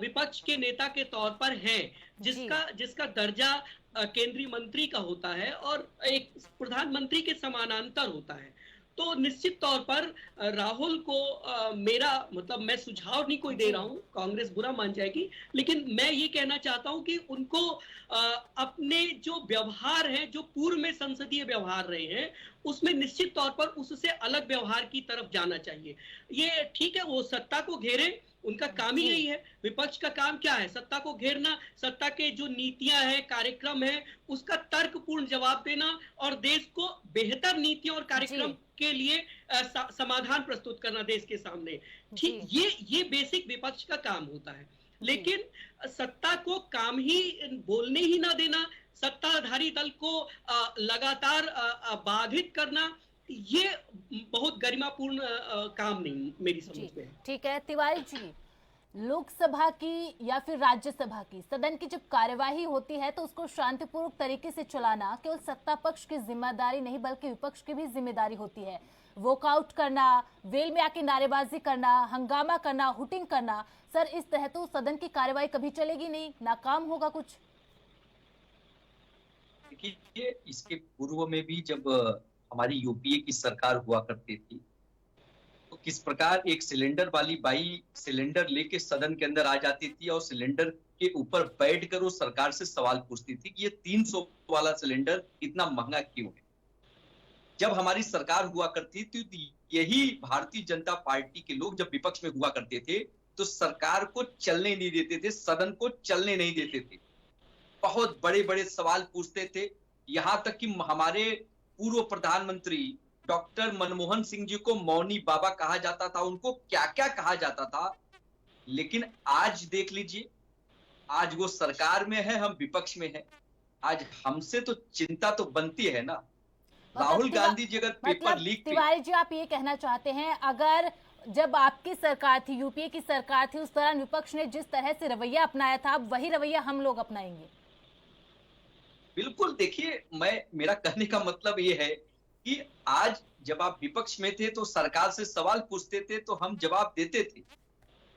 [SPEAKER 11] विपक्ष के नेता के तौर पर हैं, जिसका दर्जा केंद्रीय मंत्री का होता है और एक प्रधानमंत्री के समानांतर होता है। तो निश्चित तौर पर राहुल को मेरा मतलब, मैं सुझाव नहीं कोई दे रहा हूं, कांग्रेस बुरा मान जाएगी, लेकिन मैं ये कहना चाहता हूं कि उनको अपने जो व्यवहार है, जो पूर्व में संसदीय व्यवहार रहे हैं, उसमें निश्चित तौर पर उससे अलग व्यवहार की तरफ जाना चाहिए। ये ठीक है, वो सत्ता को घेरे, उनका काम ही यही है। विपक्ष का काम क्या है? सत्ता को घेरना, सत्ता के जो नीतियां हैं, कार्यक्रम है, उसका तर्कपूर्ण जवाब देना और देश को बेहतर नीतियों और कार्यक्रम के लिए समाधान प्रस्तुत करना देश के सामने। ठीक, ये बेसिक विपक्ष का काम होता है। लेकिन सत्ता को काम ही बोलने ही ना देना, सत्ताधारी दल को लगातार बाधित करना, ये बहुत गरिमापूर्ण काम नहीं मेरी समझ में।
[SPEAKER 1] ठीक है तिवारी जी, लोकसभा की या फिर राज्यसभा की सदन की जब कार्यवाही होती है तो उसको शांतिपूर्वक तरीके से चलाना केवल सत्ता पक्ष की जिम्मेदारी नहीं बल्कि विपक्ष की भी जिम्मेदारी होती है। वॉकआउट करना, वेल में आके नारेबाजी करना, हंगामा करना, हुटिंग करना, सर इस तरह तो सदन की कार्यवाही कभी चलेगी नहीं, नाकाम होगा कुछ।
[SPEAKER 17] देखिए, इसके पूर्व में भी जब हमारी यूपीए की सरकार हुआ करती थी तो किस प्रकार एक सिलेंडर वाली बाई सिलेंडर लेके सदन के अंदर आ जाती थी और सिलेंडर के ऊपर बैठकर वो सरकार से सवाल पूछती थी कि ये 300 वाला सिलेंडर इतना महंगा क्यों है। जब हमारी सरकार हुआ करती थी तो यही भारतीय जनता पार्टी के लोग जब विपक्ष में हुआ करते थे तो सरकार को चलने नहीं देते थे, सदन को चलने नहीं देते थे, बहुत बड़े बड़े सवाल पूछते थे। यहां तक कि हमारे पूर्व प्रधानमंत्री डॉक्टर मनमोहन सिंह जी को मौनी बाबा कहा जाता था, उनको क्या क्या कहा जाता था। लेकिन आज देख लीजिए, आज वो सरकार में है, हम विपक्ष में है। आज हमसे तो चिंता तो बनती है ना। राहुल गांधी जी अगर पेपर लीक,
[SPEAKER 1] तिवारी जी आप ये कहना चाहते हैं अगर जब आपकी सरकार थी, यूपीए की सरकार थी, उस दौरान विपक्ष ने जिस तरह से रवैया अपनाया था, अब वही रवैया हम लोग अपनाएंगे?
[SPEAKER 17] बिल्कुल। देखिए, मेरा कहने का मतलब ये है कि आज जब आप विपक्ष में थे तो सरकार से सवाल पूछते थे तो हम जवाब देते थे,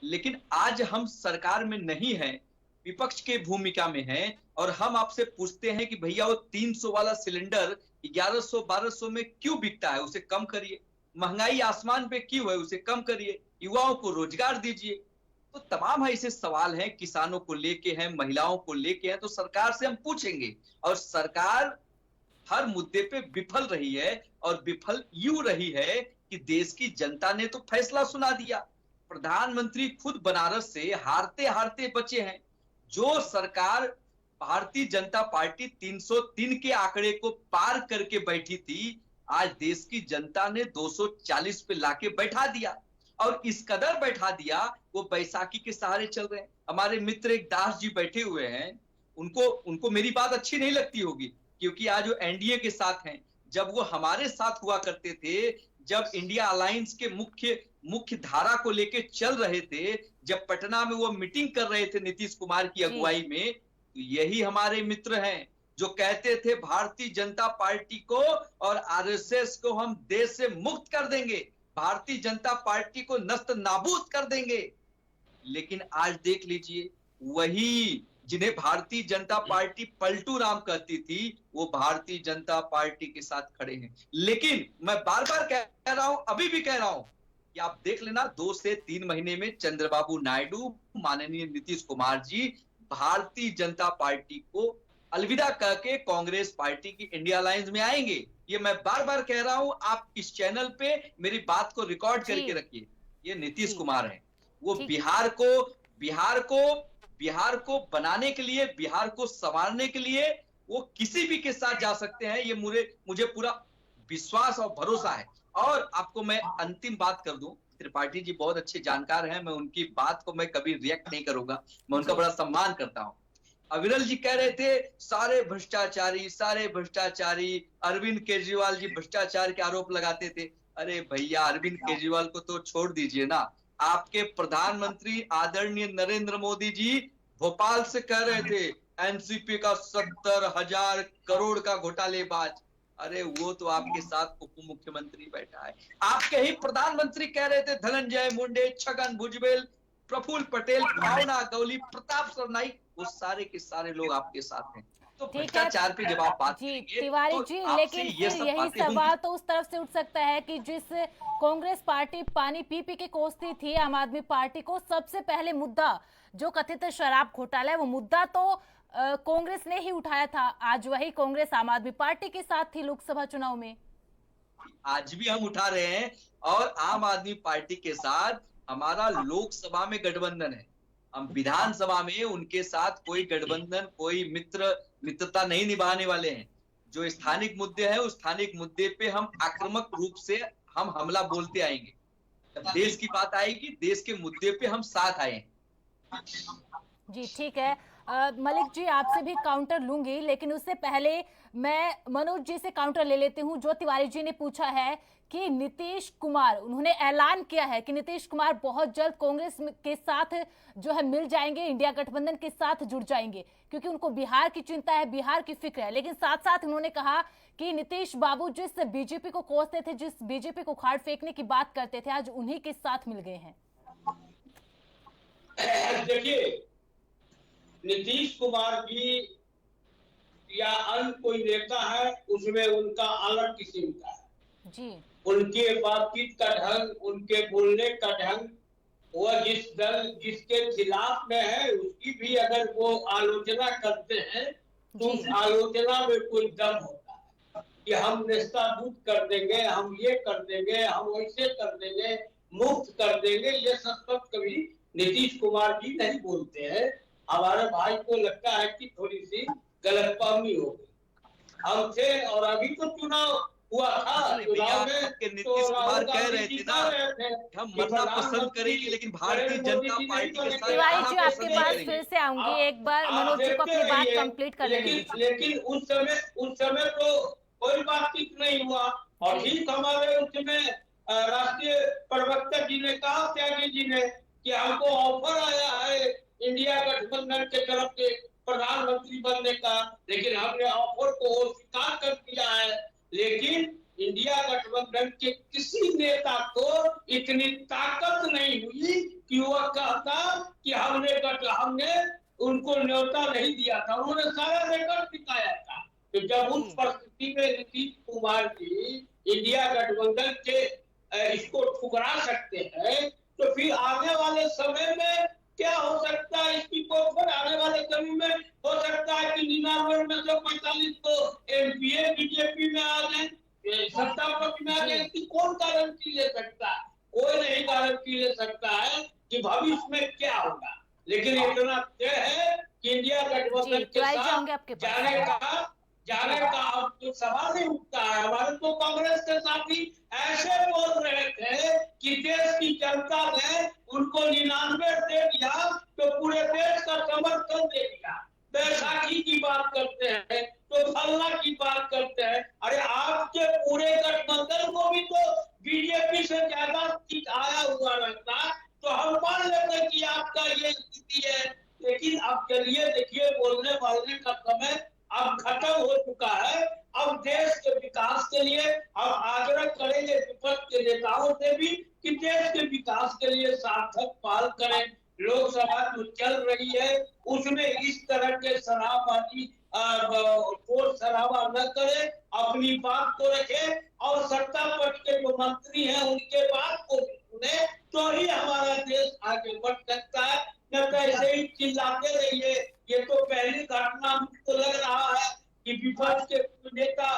[SPEAKER 17] लेकिन आज हम सरकार में नहीं हैं, विपक्ष के भूमिका में हैं और हम आपसे पूछते हैं कि भैया वो 300 वाला सिलेंडर 1100-1200 में क्यों बिकता है, उसे कम करिए। महंगाई आसमान पे क्यों है, उसे कम करिए। युवाओं को रोजगार दीजिए। तो तमाम ऐसे सवाल हैं, किसानों को लेके हैं, महिलाओं को लेके हैं, तो सरकार से हम पूछेंगे। और सरकार हर मुद्दे पे विफल रही है और विफल यूं रही है कि देश की जनता ने तो फैसला सुना दिया। प्रधानमंत्री खुद बनारस से हारते हारते बचे हैं। जो सरकार भारतीय जनता पार्टी 303 के आंकड़े को पार करके बैठी थी, आज देश की जनता ने 240 पे लाके बैठा दिया और इस कदर बैठा दिया वो बैसाखी के सहारे चल रहे हैं। हमारे मित्र एक दास जी बैठे हुए हैं, उनको मेरी बात अच्छी नहीं लगती होगी क्योंकि आज वो एनडीए के साथ हैं। जब वो हमारे साथ हुआ करते थे, जब इंडिया अलायंस के मुख्य धारा को लेके चल रहे थे, जब पटना में वो मीटिंग कर रहे थे नीतीश कुमार की अगुवाई में, तो यही हमारे मित्र हैं जो कहते थे भारतीय जनता पार्टी को और आरएसएस को हम देश से मुक्त कर देंगे, भारतीय जनता पार्टी को नस्त नाबूद कर देंगे। लेकिन आज देख लीजिए, वही जिन्हें भारतीय जनता पार्टी पलटू राम कहती थी, वो भारतीय जनता पार्टी के साथ खड़े हैं। लेकिन मैं बार बार कह रहा हूं, अभी भी कह रहा हूं कि आप देख लेना 2 से 3 महीने में चंद्रबाबू नायडू, माननीय नीतीश कुमार जी भारतीय जनता पार्टी को अलविदा कह के कांग्रेस पार्टी की इंडिया अलायंस में आएंगे। ये मैं बार बार कह रहा हूं, आप इस चैनल पे मेरी बात को रिकॉर्ड करके रखिए। ये नीतीश कुमार हैं, वो बिहार को बनाने के लिए, बिहार को संवारने के लिए वो किसी भी के साथ जा सकते हैं, ये मुझे पूरा विश्वास और भरोसा है। और आपको मैं अंतिम बात कर दूं, त्रिपाठी जी बहुत अच्छे जानकार हैं, मैं उनकी बात को मैं कभी रिएक्ट नहीं करूंगा, मैं उनका बड़ा सम्मान करता हूं। अविरल जी कह रहे थे सारे भ्रष्टाचारी, अरविंद केजरीवाल जी भ्रष्टाचार के आरोप लगाते थे। अरे भैया, अरविंद केजरीवाल को तो छोड़ दीजिए ना, आपके प्रधानमंत्री आदरणीय नरेंद्र मोदी जी भोपाल से कह रहे थे एनसीपी का 70,000 करोड़ का घोटालेबाज। अरे वो तो आपके साथ उप मुख्यमंत्री बैठा है। आपके ही प्रधानमंत्री कह रहे थे धनंजय मुंडे, छगन भुजबल, प्रफुल्ल पटेल, भावना गौली, प्रताप सरनाईक, वो सारे के सारे लोग आपके साथ हैं। तो भ्रष्टाचार पे जब आप बात करेंगे
[SPEAKER 1] तिवारी जी, लेकिन फिर यही सवाल तो उस तरफ से उठ सकता है कि जिस कांग्रेस पार्टी पानी पी के कोसती थी आम आदमी पार्टी को, सबसे पहले मुद्दा जो कथित शराब घोटाला है, वो मुद्दा तो कांग्रेस ने ही उठाया था। आज वही कांग्रेस आम आदमी पार्टी के साथ थी लोकसभा चुनाव में।
[SPEAKER 17] आज भी हम उठा रहे हैं और आम आदमी पार्टी के साथ हमारा लोकसभा में गठबंधन है। हम विधानसभा में उनके साथ कोई गठबंधन, कोई मित्रता नहीं निभाने वाले हैं। जो स्थानिक मुद्दे हैं, उस स्थानिक मुद्दे पे हम आक्रामक रूप से हम हमला बोलते आएंगे। जब देश की बात आएगी, देश के मुद्दे पे हम साथ आए।
[SPEAKER 1] जी ठीक है, मलिक जी आपसे भी काउंटर लूंगी, लेकिन उससे पहले मैं मनोज जी से काउंटर ले लेती हूं। जो तिवारी जी ने पूछा है कि नीतीश कुमार, उन्होंने ऐलान किया है कि नीतीश कुमार बहुत जल्द कांग्रेस के साथ जो है मिल जाएंगे, इंडिया गठबंधन के साथ जुड़ जाएंगे, क्योंकि उनको बिहार की चिंता है, बिहार की फिक्र है। लेकिन साथ साथ उन्होंने कहा कि नीतीश बाबू जिस बीजेपी को कोसते थे, जिस बीजेपी को उखाड़ फेंकने की बात करते थे, आज उन्हीं के साथ मिल गए हैं।
[SPEAKER 18] देखिए, नीतीश कुमार जी या अन्य कोई नेता है, उसमें उनका अलग किस्म का है
[SPEAKER 1] जी।
[SPEAKER 18] उनके बातचीत का ढंग, उनके बोलने का ढंग, वह जिस दल जिसके खिलाफ में है उसकी भी अगर वो आलोचना करते हैं तो उस आलोचना में कोई दम होता है कि हम नेस्ताभूत कर देंगे, हम ये कर देंगे, हम वैसे कर देंगे, मुक्त कर देंगे। ये सब कभी नीतीश कुमार जी नहीं बोलते हैं। हमारे भाई को लगता है कि थोड़ी सी गलतफहमी हो गई हमसे। और अभी तो चुनाव हुआ था, चुनाव में
[SPEAKER 17] नीतीश कुमार कह रहे थे ना हम मरना पसंद करेंगे, लेकिन भारतीय जनता पार्टी के साथ
[SPEAKER 1] तिवारी जी आपके पास फिर से आऊंगी, एक बार मनोज जी को अपनी बात कंप्लीट कर लेंगे।
[SPEAKER 18] लेकिन उस समय तो कोई बातचीत नहीं हुआ। और ठीक हमारे उसमें राष्ट्रीय प्रवक्ता जी ने कहा, त्यागी जी ने, कि हमको ऑफर आया है इंडिया गठबंधन के तरफ से प्रधानमंत्री बनने का, लेकिन हमने ऑफर को स्वीकार कर दिया है। लेकिन इंडिया गठबंधन के किसी नेता को इतनी ताकत नहीं हुई कि वह कहता कि हमने उनको न्योता नहीं दिया था। उन्होंने सारा रिकॉर्ड दिखाया था। तो जब उस परिस्थिति में नीतीश कुमार जी इंडिया गठबंधन के इसको ठुकरा सकते हैं, तो फिर आने वाले समय में क्या हो सकता है? इसकी फिर आने वाले समय में हो सकता है कि 99 में से 45 तो एमपीए बीजेपी में आ जाए, सत्ता पक्ष में आ जाए। इसकी कौन गारंटी ले सकता है? कोई नहीं गारंटी ले सकता है कि भविष्य में क्या होगा। लेकिन इतना तय है कि इंडिया गठबंधन के साथ जाने का अब तो सवाल नहीं उठता है। हमारे तो कांग्रेस के साथी ऐसे बोल रहे थे कि देश की जनता ने उनको 99 दे दिया तो पूरे देश का समर्थन दे दिया। बैसाखी की बात करते हैं तो फलना की बात करते हैं। अरे आपके पूरे गठबंधन को भी तो बीजेपी से ज्यादा सीट आया हुआ रहता तो हम मान लेते कि आपका ये स्थिति है। लेकिन अब चलिए देखिए, बोलने वालने का समय अब खत्म हो चुका है। अब देश के विकास के लिए हम आग्रह करेंगे विपक्ष के नेताओं से भी कि देश के विकास के लिए सार्थक पहल करें। लोकसभा जो चल रही है उसमें इस तरह के शराबबाजी शोर शराबा न करे, अपनी बात को रखे और सत्ता पक्ष के जो मंत्री हैं उनके बात को सुने, तो ही हमारा देश आगे बढ़ सकता है। न तो ऐसे ही चिल्लाते रहिए। ये तो पहली घटना मुझको लग रहा है कि विपक्ष के नेता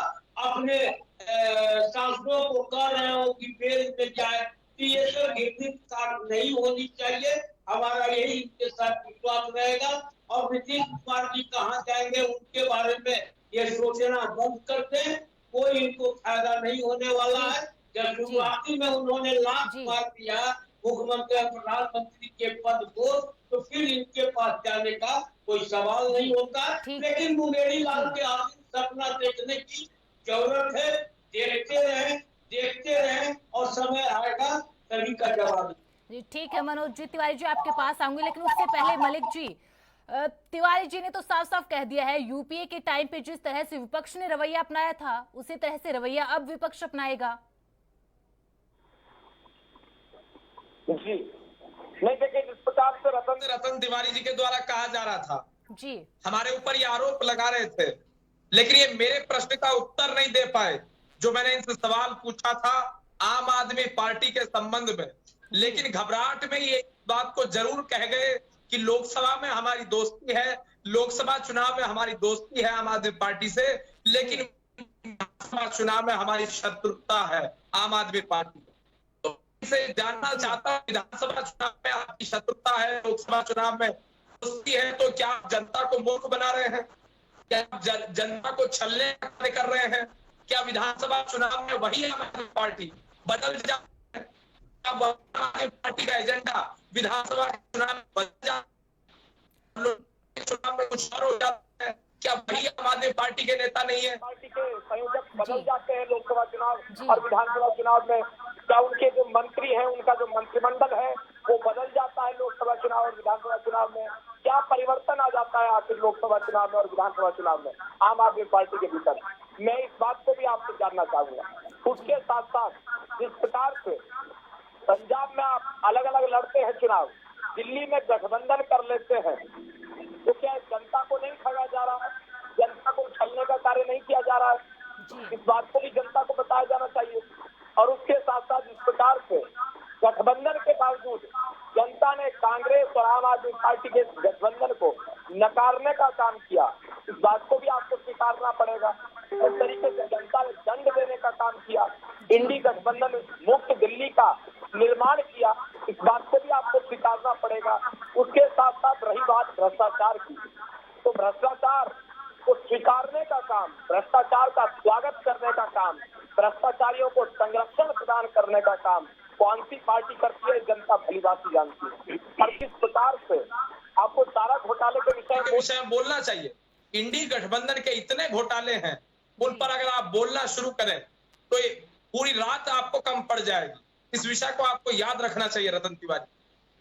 [SPEAKER 18] अपने सांसदों को कह रहे हो कि बेल में जाए, तो ये सब हिंदुस्तान नहीं होनी चाहिए। हमारा यही इनके साथ विश्वास रहेगा और नीतीश कुमार जी कहाँ जाएंगे उनके बारे में ये सोचना बंद कर दें। कोई इनको फायदा नहीं होने वाला है। जब शुरुआती में उन्होंने लात मार दिया मुख्यमंत्री और प्रधानमंत्री के पद को, तो फिर इनके पास जाने का कोई सवाल नहीं होता। लेकिन मुंगेरी लाल के आखिर सपना देखने की जरूरत है। देखते रहें और समय आएगा सभी का जवाब।
[SPEAKER 1] जी ठीक है मनोज जी, तिवारी जी आपके पास आऊंगी, लेकिन उससे पहले मलिक जी, तिवारी जी ने तो साफ साफ कह दिया है यूपीए के टाइम पे जिस तरह से विपक्ष ने रवैया अपनाया था उसी तरह से रवैया अब विपक्ष अपनाएगा।
[SPEAKER 7] जी नहीं, देखिए जिस प्रकार से
[SPEAKER 19] रतन तिवारी जी के द्वारा कहा जा रहा था
[SPEAKER 1] जी,
[SPEAKER 19] हमारे ऊपर ये आरोप लगा रहे थे, लेकिन ये मेरे प्रश्न का उत्तर नहीं दे पाए जो मैंने इनसे सवाल पूछा था आम आदमी पार्टी के संबंध में। लेकिन घबराहट में ये बात को जरूर कह गए कि लोकसभा में हमारी दोस्ती है, लोकसभा चुनाव में हमारी दोस्ती है आम आदमी पार्टी से, लेकिन विधानसभा चुनाव में हमारी शत्रुता है आम आदमी पार्टी। तो इनसे जानना चाहता हूं, विधानसभा चुनाव में आपकी शत्रुता है, लोकसभा चुनाव में दोस्ती है, तो क्या आप जनता को मूर्ख बना रहे हैं? क्या आप जनता को छलने कर रहे हैं? क्या विधानसभा चुनाव में वही आम आदमी पार्टी बदल जाए? पार्टी का एजेंडा विधानसभा चुनाव में बदल जाए, चुनाव में कुछ और हो जाता है? क्या वही आम आदमी पार्टी के नेता नहीं है?
[SPEAKER 7] पार्टी के संयोजक बदल जाते हैं लोकसभा चुनाव और विधानसभा चुनाव में? क्या उनके जो मंत्री हैं, उनका जो मंत्रिमंडल है वो बदल जाता है लोकसभा चुनाव और विधानसभा चुनाव में? क्या परिवर्तन आ जाता है आखिर लोकसभा चुनाव में और विधानसभा चुनाव में आम आदमी पार्टी के भीतर? मैं इस बात को भी आपसे जानना चाहूंगा। उसके साथ साथ जिस प्रकार से पंजाब में आप अलग अलग लड़ते हैं चुनाव, दिल्ली में गठबंधन कर लेते हैं, तो क्या जनता को नहीं ठगा जा रहा है? जनता को छलने का कार्य नहीं किया जा रहा है? इस बात को भी जनता को बताया जाना चाहिए। और उसके साथ साथ जिस प्रकार से गठबंधन के बावजूद जनता ने कांग्रेस और आम आदमी पार्टी के गठबंधन को नकारने का काम किया, इस बात को भी आपको स्वीकारना पड़ेगा। इस तरीके से जनता ने दंड देने का काम किया, इंडी गठबंधन मुक्त दिल्ली का निर्माण किया, इस बात को भी आपको स्वीकारना पड़ेगा। उसके साथ साथ रही बात भ्रष्टाचार की, तो भ्रष्टाचार को स्वीकारने का काम, भ्रष्टाचार का स्वागत करने का काम, भ्रष्टाचारियों को संरक्षण प्रदान करने का काम कौन सी पार्टी करती है, जनता भलीभांति जानती है। और किस प्रकार से आपको चारा घोटाले के विषय में
[SPEAKER 19] बोलना चाहिए। इंडी गठबंधन के इतने घोटाले हैं, उन पर अगर आप बोलना शुरू करें तो ये पूरी रात आपको कम पड़ जाएगी। इस विषय को आपको याद रखना चाहिए रतन तिवारी।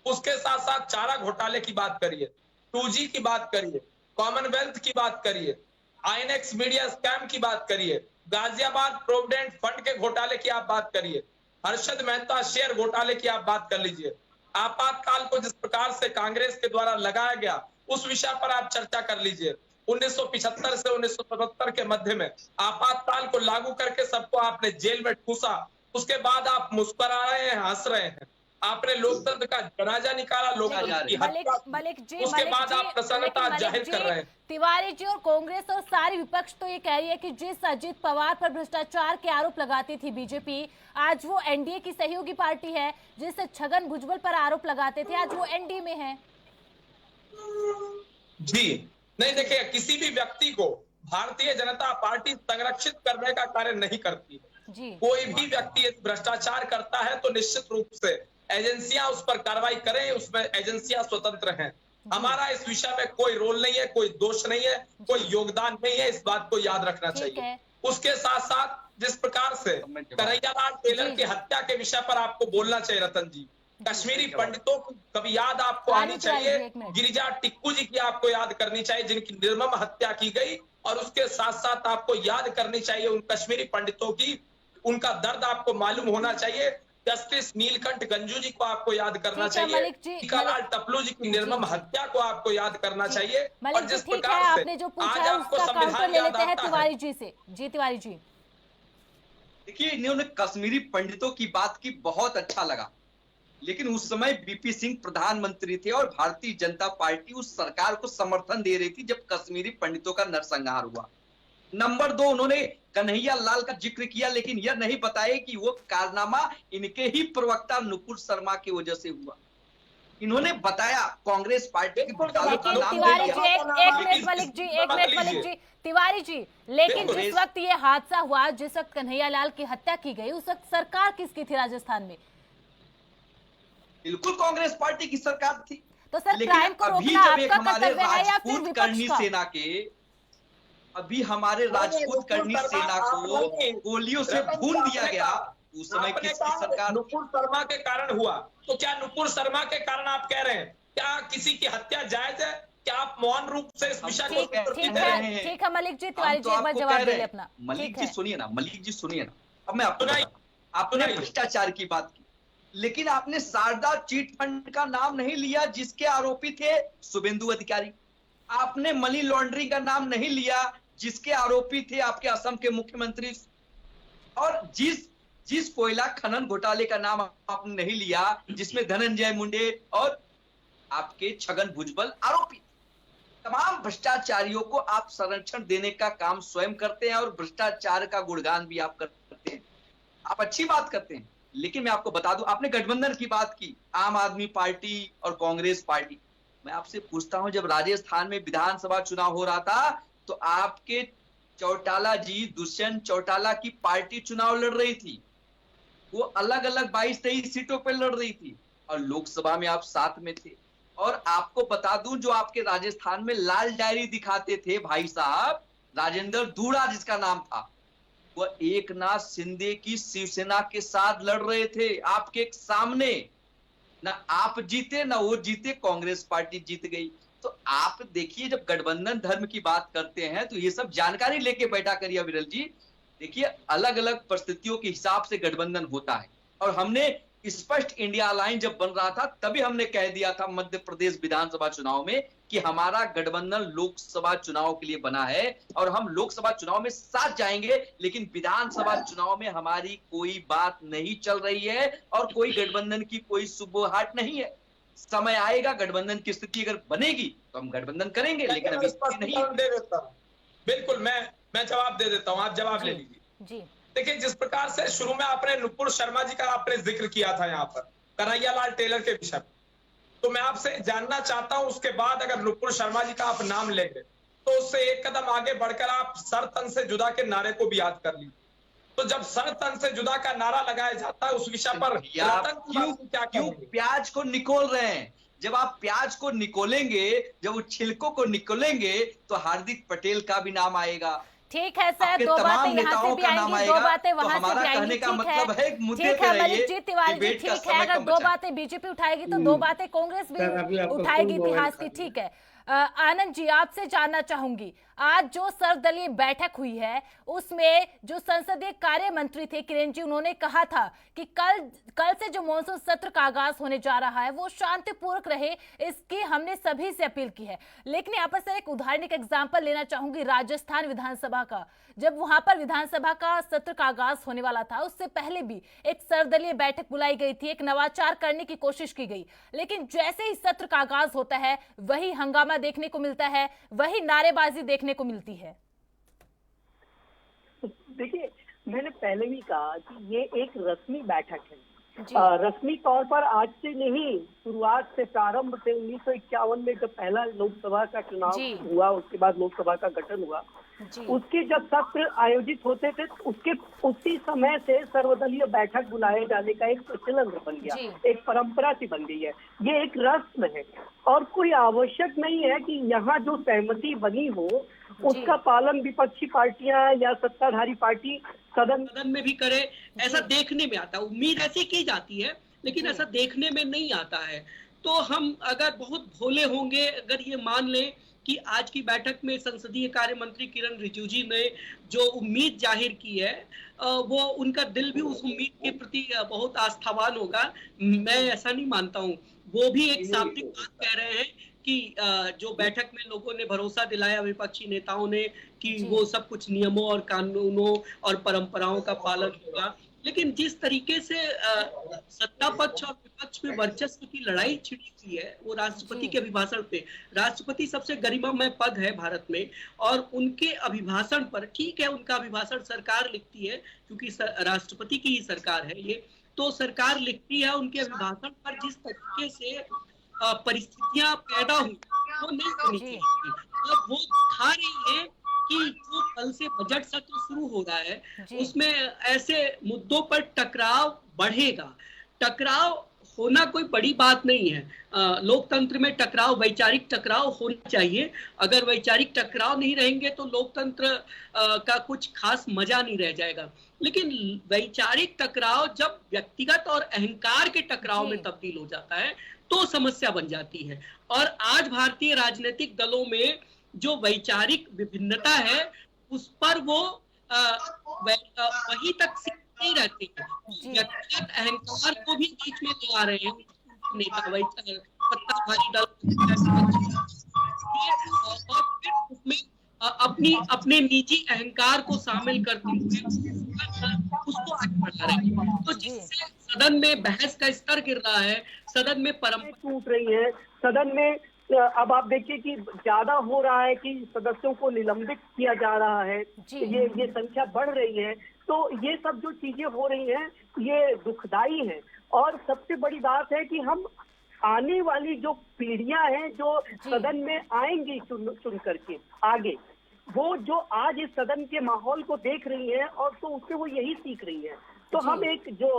[SPEAKER 19] उसके साथ साथ चारा घोटाले की बात करिए, 2G की बात करिए, कॉमनवेल्थ की बात करिए, आईएनएक्स मीडिया स्कैम की बात करिए, गाजियाबाद प्रोविडेंट फंड के घोटाले की आप बात करिए, हर्षद मेहता शेयर घोटाले की आप बात कर लीजिए। आपातकाल को जिस प्रकार से कांग्रेस के द्वारा लगाया गया उस विषय पर आप चर्चा कर लीजिए। 1975 से 1977 के मध्य में आपातकाल को लागू करके सबको आपने जेल में ठूसा, उसके बाद आप मुस्कुरा रहे हैं, हंस रहे हैं। आपने लोकतंत्र का जनाजा निकाला, लोकतंत्र की हत्या, उसके बाद आप प्रसन्नता जाहिर कर रहे हैं।
[SPEAKER 1] तिवारी जी और कांग्रेस और सारी विपक्ष तो ये कह रही है कि जिस अजित पवार पर भ्रष्टाचार के आरोप लगाती थी बीजेपी, आज वो एनडीए की सहयोगी पार्टी है। जिस छगन भुजबल पर आरोप लगाते थे, आज वो एनडीए में है।
[SPEAKER 19] जी नहीं, देखिए किसी भी व्यक्ति को भारतीय जनता पार्टी संरक्षित करने का कार्य नहीं करती
[SPEAKER 1] जी।
[SPEAKER 19] कोई भी व्यक्ति भ्रष्टाचार करता है तो निश्चित रूप से एजेंसियां उस पर कार्रवाई करें, उसमें एजेंसियां स्वतंत्र हैं। हमारा इस विषय में कोई रोल नहीं है, कोई दोष नहीं है, कोई योगदान नहीं है, इस बात को याद रखना चाहिए। उसके साथ साथ जिस प्रकार से कन्हैयालाल टेलर की हत्या के विषय पर आपको बोलना चाहिए रतन जी। कश्मीरी पंडितों की कभी याद आपको आनी चाहिए, गिरिजा टिक्कू जी की आपको याद करनी चाहिए जिनकी निर्मम हत्या की गई, और उसके साथ साथ आपको याद करनी चाहिए उन कश्मीरी पंडितों की, उनका दर्द आपको मालूम होना चाहिए। जस्टिस नीलकंठ गंजू जी को आपको याद करना
[SPEAKER 1] ठीक है,
[SPEAKER 19] चाहिए,
[SPEAKER 1] मलिक जी,
[SPEAKER 19] टीकालाल टपलू जी की निर्मम हत्या को आपको याद करना चाहिए। और
[SPEAKER 1] मलिक जी
[SPEAKER 19] जिस
[SPEAKER 1] ठीक है,
[SPEAKER 19] प्रकार से
[SPEAKER 1] आपने जो पूछा
[SPEAKER 19] आज
[SPEAKER 1] है
[SPEAKER 19] आपको
[SPEAKER 1] उसका काउंटर
[SPEAKER 19] संविधान
[SPEAKER 1] ले
[SPEAKER 19] याद
[SPEAKER 1] लेते हैं
[SPEAKER 19] आता है।
[SPEAKER 1] तिवारी जी से। जी तिवारी जी,
[SPEAKER 17] देखिए, इन्होंने कश्मीरी पंडितों की बात की, बहुत अच्छा लगा, लेकिन उस समय बीपी सिंह प्रधानमंत्री थे और भारतीय जनता पार्टी उस सरकार को समर्थन दे रही थी जब कश्मीरी पंडितों का नरसंहार हुआ। नंबर 2, उन्होंने कन्हैया लाल का जिक्र किया, लेकिन यह नहीं बताया कि वो कारनामा इनके ही प्रवक्ता नुपुर शर्मा की वजह से हुआ। इन्होंने बताया कांग्रेस पार्टी के घोटालों का नाम
[SPEAKER 1] तिवारी
[SPEAKER 17] लिया।
[SPEAKER 1] जी एक मिनट मलिक जी, एक मिनट मलिक जी, तिवारी जी, लेकिन
[SPEAKER 17] देखो,
[SPEAKER 1] जिस वक्त ये हादसा हुआ, जिस वक्त कन्हैया लाल की हत्या की गई, उस वक्त सरकार किसकी थी राजस्थान में?
[SPEAKER 17] बिल्कुल कांग्रेस पार्टी की सरकार थी।
[SPEAKER 1] तो सर
[SPEAKER 17] लेकिन
[SPEAKER 1] क्राइम को
[SPEAKER 17] अभी
[SPEAKER 1] रोकना
[SPEAKER 17] जब एक
[SPEAKER 1] आपका
[SPEAKER 17] हमारे
[SPEAKER 1] कर्तव्य है या फिर
[SPEAKER 17] राजपूत
[SPEAKER 1] विपक्ष
[SPEAKER 17] करनी
[SPEAKER 1] का?
[SPEAKER 17] सेना के अभी हमारे राजपूत करनी सेना को गोलियों से भून दिया गया, उस समय
[SPEAKER 19] आपने
[SPEAKER 17] किसकी
[SPEAKER 19] कहा
[SPEAKER 17] सरकार?
[SPEAKER 19] नुपुर शर्मा के कारण हुआ, तो क्या नुपुर शर्मा के कारण आप कह रहे हैं क्या किसी की हत्या जायज है? क्या आप मौन रूप से इस विषय को स्वीकृति दे रहे हैं?
[SPEAKER 1] ठीक है मलिक जी, तिवारी
[SPEAKER 17] हम
[SPEAKER 1] जी
[SPEAKER 17] तो
[SPEAKER 1] एक बार
[SPEAKER 17] आपको
[SPEAKER 1] जवाब
[SPEAKER 17] कह
[SPEAKER 1] दे
[SPEAKER 17] रहे
[SPEAKER 1] ले
[SPEAKER 17] हैं।
[SPEAKER 1] अपना।
[SPEAKER 17] मलिक
[SPEAKER 1] ठीक
[SPEAKER 17] जी
[SPEAKER 1] है,
[SPEAKER 17] सुनिए ना, मलिक जी सुनिए ना, अब मैं आपको बताऊं। आपने भ्रष्टाचार की बात की, लेकिन आपने शारदा चिट फंड का नाम नहीं लिया जिसके आरोपी थे शुभेंदु अधिकारी। आपने मनी लॉन्ड्रिंग का नाम नहीं लिया जिसके आरोपी थे आपके असम के मुख्यमंत्री। और जिस कोयला खनन घोटाले का नाम आपने नहीं लिया जिसमें धनंजय मुंडे और आपके छगन भुजबल आरोपी। तमाम भ्रष्टाचारियों को आप संरक्षण देने का काम स्वयं करते हैं और भ्रष्टाचार का गुणगान भी आप करते हैं। आप अच्छी बात करते हैं, लेकिन मैं आपको बता दूं, आपने गठबंधन की बात की, आम आदमी पार्टी और कांग्रेस पार्टी। मैं आपसे पूछता हूं, जब राजस्थान में विधानसभा चुनाव हो रहा था तो आपके चौटाला जी, दुष्यंत चौटाला की पार्टी चुनाव लड़ रही थी। वो अलग अलग 22-23 सीटों पर लड़ रही थी और लोकसभा में आप साथ में थे। और आपको बता दूं, जो आपके राजस्थान में लाल डायरी दिखाते थे भाई साहब, राजेंद्र धूड़ा जिसका नाम था, वह एकनाथ शिंदे की शिवसेना के साथ लड़ रहे थे आपके सामने। ना आप जीते ना वो जीते, कांग्रेस पार्टी जीत गई। तो आप देखिए, जब गठबंधन धर्म की बात करते हैं तो ये सब जानकारी लेके बैठा करिए विरल जी। देखिए, अलग अलग परिस्थितियों के हिसाब से गठबंधन होता है और हमने स्पष्ट इंडिया अलायंस जब बन रहा था तभी हमने कह दिया था मध्य प्रदेश विधानसभा चुनाव में कि हमारा गठबंधन लोकसभा चुनाव के लिए बना है और हम लोकसभा चुनाव में साथ जाएंगे, लेकिन विधानसभा चुनाव में हमारी कोई बात नहीं चल रही है और कोई गठबंधन की कोई सुबोहाट नहीं है। समय आएगा, गठबंधन की स्थिति अगर बनेगी तो हम गठबंधन करेंगे, लेकिन अभी स्थिति नहीं है।
[SPEAKER 19] दे देता हूं, बिल्कुल मैं जवाब दे देता हूं, आप जवाब ले लीजिए। देखिए, जिस प्रकार से शुरू में आपने नुपुर शर्मा जी का आपने जिक्र किया था यहाँ पर कन्हैया लाल टेलर के विषय में, तो मैं आपसे जानना चाहता हूं उसके बाद अगर नुपुर शर्मा जी का आप नाम लेंगे तो उससे एक कदम आगे बढ़कर आप सर तन से जुदा के नारे को भी याद कर लीजिए। तो जब सर तन से जुदा का नारा लगाया जाता है उस विषय पर
[SPEAKER 17] क्यों प्याज को निकोल रहे हैं? जब आप प्याज को निकोलेंगे, जब उस छिलकों को निकोलेंगे तो हार्दिक पटेल का भी नाम आएगा।
[SPEAKER 1] ठीक है सर, दो बातें यहाँ से भी आएंगी, दो बातें वहां से भी आएंगी। ठीक है मलिक जी, तिवारी जी, ठीक है, अगर दो बातें बीजेपी उठाएगी तो दो बातें कांग्रेस भी उठाएगी इतिहास की। ठीक है, आनंद जी, आपसे जानना चाहूंगी, आज जो सर्वदलीय बैठक हुई है उसमें जो संसदीय कार्य मंत्री थे किरण जी, उन्होंने कहा था कि कल से जो मॉनसून सत्र का आगाज होने जा रहा है वो शांतिपूर्वक रहे, इसकी हमने सभी से अपील की है। लेकिन यहाँ पर सर एक उदाहरण, एक एग्जाम्पल लेना चाहूंगी राजस्थान विधानसभा का। जब वहां पर विधानसभा का सत्र का आगाज होने वाला था उससे पहले भी एक सर्वदलीय बैठक बुलाई गई थी, एक नवाचार करने की कोशिश की गई, लेकिन जैसे ही सत्र का आगाज होता है वही हंगामा देखने को मिलता है, वही नारेबाजी देखने को मिलती है।
[SPEAKER 10] देखिए, मैंने पहले भी कहा कि ये एक रस्मी बैठक है।
[SPEAKER 1] रस्मी
[SPEAKER 10] तौर पर आज से नहीं, शुरुआत से, प्रारंभ से 1951 में जब पहला लोकसभा का चुनाव हुआ, उसके बाद लोकसभा का गठन हुआ, उसके जब सत्र आयोजित होते थे उसके उसी समय से सर्वदलीय बैठक बुलाए जाने का एक प्रचलन बन गया, एक परंपरा सी बन गई है। ये एक रस्म है और कोई आवश्यक नहीं है कि यहाँ जो सहमति बनी हो उसका पालन विपक्षी पार्टियां या सत्ताधारी पार्टी सदन
[SPEAKER 11] में भी करे। ऐसा देखने में आता है, उम्मीद ऐसी की जाती है, लेकिन ऐसा देखने में नहीं आता है। तो हम अगर बहुत भोले होंगे, अगर ये मान लें कि आज की बैठक में संसदीय कार्य मंत्री किरण रिजिजू जी ने जो उम्मीद जाहिर की है वो उनका दिल भी उस उम्मीद के प्रति बहुत आस्थावान होगा। मैं ऐसा नहीं मानता हूँ। वो भी एक शाब्दिक बात कह रहे हैं कि जो बैठक में लोगों ने भरोसा दिलाया विपक्षी नेताओं ने कि वो सब कुछ नियमों और कानूनों और परंपराओं का पालन होगा, लेकिन जिस तरीके से सत्ता पक्ष और विपक्ष में वर्चस्व की लड़ाई छिड़ी हुई है वो राष्ट्रपति के अभिभाषण पे। राष्ट्रपति सबसे गरिमामय पद है भारत में और उनके अभिभाषण पर, ठीक है उनका अभिभाषण सरकार लिखती है क्योंकि राष्ट्रपति की ही सरकार है ये, तो सरकार लिखती है उनके अभिभाषण पर जिस तरीके से परिस्थितियां पैदा हुई वो नहीं होनी चाहिए। और वो दिखा रही है कि जो कल से बजट सत्र शुरू हो रहा है उसमें ऐसे मुद्दों पर टकराव बढ़ेगा। टकराव होना कोई बड़ी बात नहीं है। लोकतंत्र में टकराव, वैचारिक टकराव होना चाहिए। अगर वैचारिक टकराव नहीं रहेंगे तो लोकतंत्र का कुछ खास मजा नहीं रह जाएगा। लेकिन वैचारिक टकराव जब व्यक्तिगत और अहंकार के टकराव में तब्दील हो जाता है तो समस्या बन जाती है। और आज भारतीय राजनीतिक दलों में जो वैचारिक विभिन्नता है उस पर वो वहीं तक सीमित नहीं रहते हैं। व्यक्तिगत अहंकार को भी बीच में ले आ रहे हैं नेता सत्ताधारी दल और फिर उसमें अपने निजी अहंकार को शामिल करते हुए उसको आगे बढ़ा रहे हैं। तो जिससे सदन में बहस का स्तर गिर रहा है, सदन में परंपरा
[SPEAKER 10] टूट रही है। सदन में अब आप देखिए कि ज्यादा हो रहा है कि सदस्यों को निलंबित किया जा रहा है, ये संख्या बढ़ रही है। तो ये सब जो चीजें हो रही हैं ये दुखदाई है। और सबसे बड़ी बात है कि हम आने वाली जो पीढ़ियां हैं जो सदन में आएंगी चुन करके आगे, वो जो आज इस सदन के माहौल को देख रही हैं और तो उससे वो यही सीख रही हैं। तो हम एक जो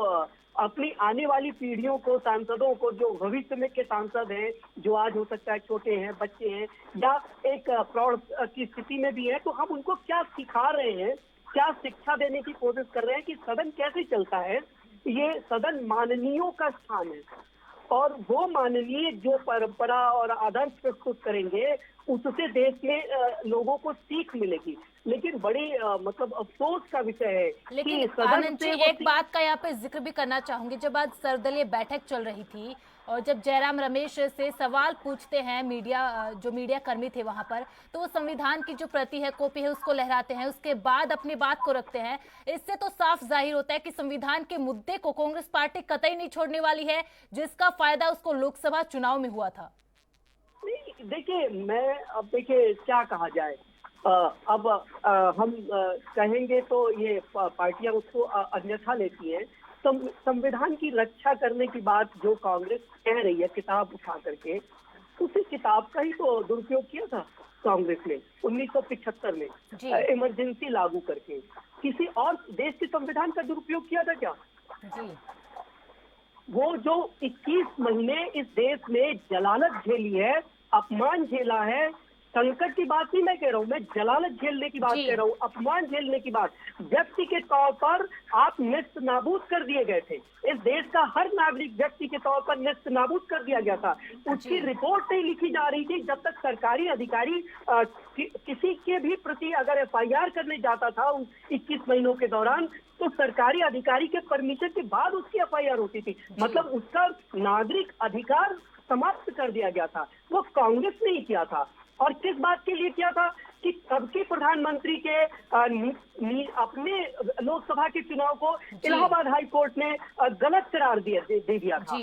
[SPEAKER 10] अपनी आने वाली पीढ़ियों को, सांसदों को, जो भविष्य में के सांसद हैं, जो आज हो सकता है छोटे हैं, बच्चे हैं या एक प्रौढ़ की स्थिति में भी है, तो हम उनको क्या सिखा रहे हैं, क्या शिक्षा देने की कोशिश कर रहे हैं कि सदन कैसे चलता है। ये सदन माननीयों का स्थान है और वो माननीय जो परंपरा और आदर्श प्रस्तुत करेंगे उससे देश में लोगों को सीख मिलेगी। लेकिन बड़ी मतलब अफसोस का विषय है।
[SPEAKER 1] लेकिन आनंद जी एक बात का यहाँ पे जिक्र भी करना चाहूंगी, जब आज सर्वदलीय बैठक चल रही थी और जब जयराम रमेश से सवाल पूछते हैं जो मीडिया कर्मी थे वहां पर, तो वो संविधान की जो प्रति है, कॉपी है, उसको लहराते हैं, उसके बाद अपनी बात को रखते हैं। इससे तो साफ जाहिर होता है कि संविधान के मुद्दे को कांग्रेस पार्टी कतई नहीं छोड़ने वाली है, जिसका फायदा उसको लोकसभा चुनाव में हुआ था।
[SPEAKER 10] देखिए अब देखिए क्या कहा जाए, अब हम कहेंगे तो ये पार्टियां उसको अन्यथा लेती हैं। संविधान की रक्षा करने की बात जो कांग्रेस कह रही है किताब उठा करके, उसी किताब का ही तो दुरुपयोग किया था कांग्रेस ने 1975 में इमरजेंसी लागू करके। किसी और देश के संविधान का दुरुपयोग किया था क्या? वो जो 21 महीने इस देश में जलालत झेली है, अपमान झेला है, संकट की बात नहीं मैं कह रहा हूँ, मैं जलालत झेलने की बात कह रहा हूँ, अपमान झेलने की बात। व्यक्ति के तौर पर आप नेस्त नाबूद कर दिए गए थे। इस देश का हर नागरिक व्यक्ति के तौर पर नेस्त नाबूद कर दिया गया था। उसकी रिपोर्ट नहीं लिखी जा रही थी जब तक सरकारी अधिकारी किसी के भी प्रति अगर FIR करने जाता था 21 महीनों के दौरान, तो सरकारी अधिकारी के परमिशन के बाद उसकी FIR होती थी। मतलब उसका नागरिक अधिकार समाप्त कर दिया गया था। वो कांग्रेस ने ही किया था। और किस बात के लिए किया था कि सबके प्रधानमंत्री के अपने लोकसभा के चुनाव को इलाहाबाद हाई कोर्ट ने गलत करार दे दिया था,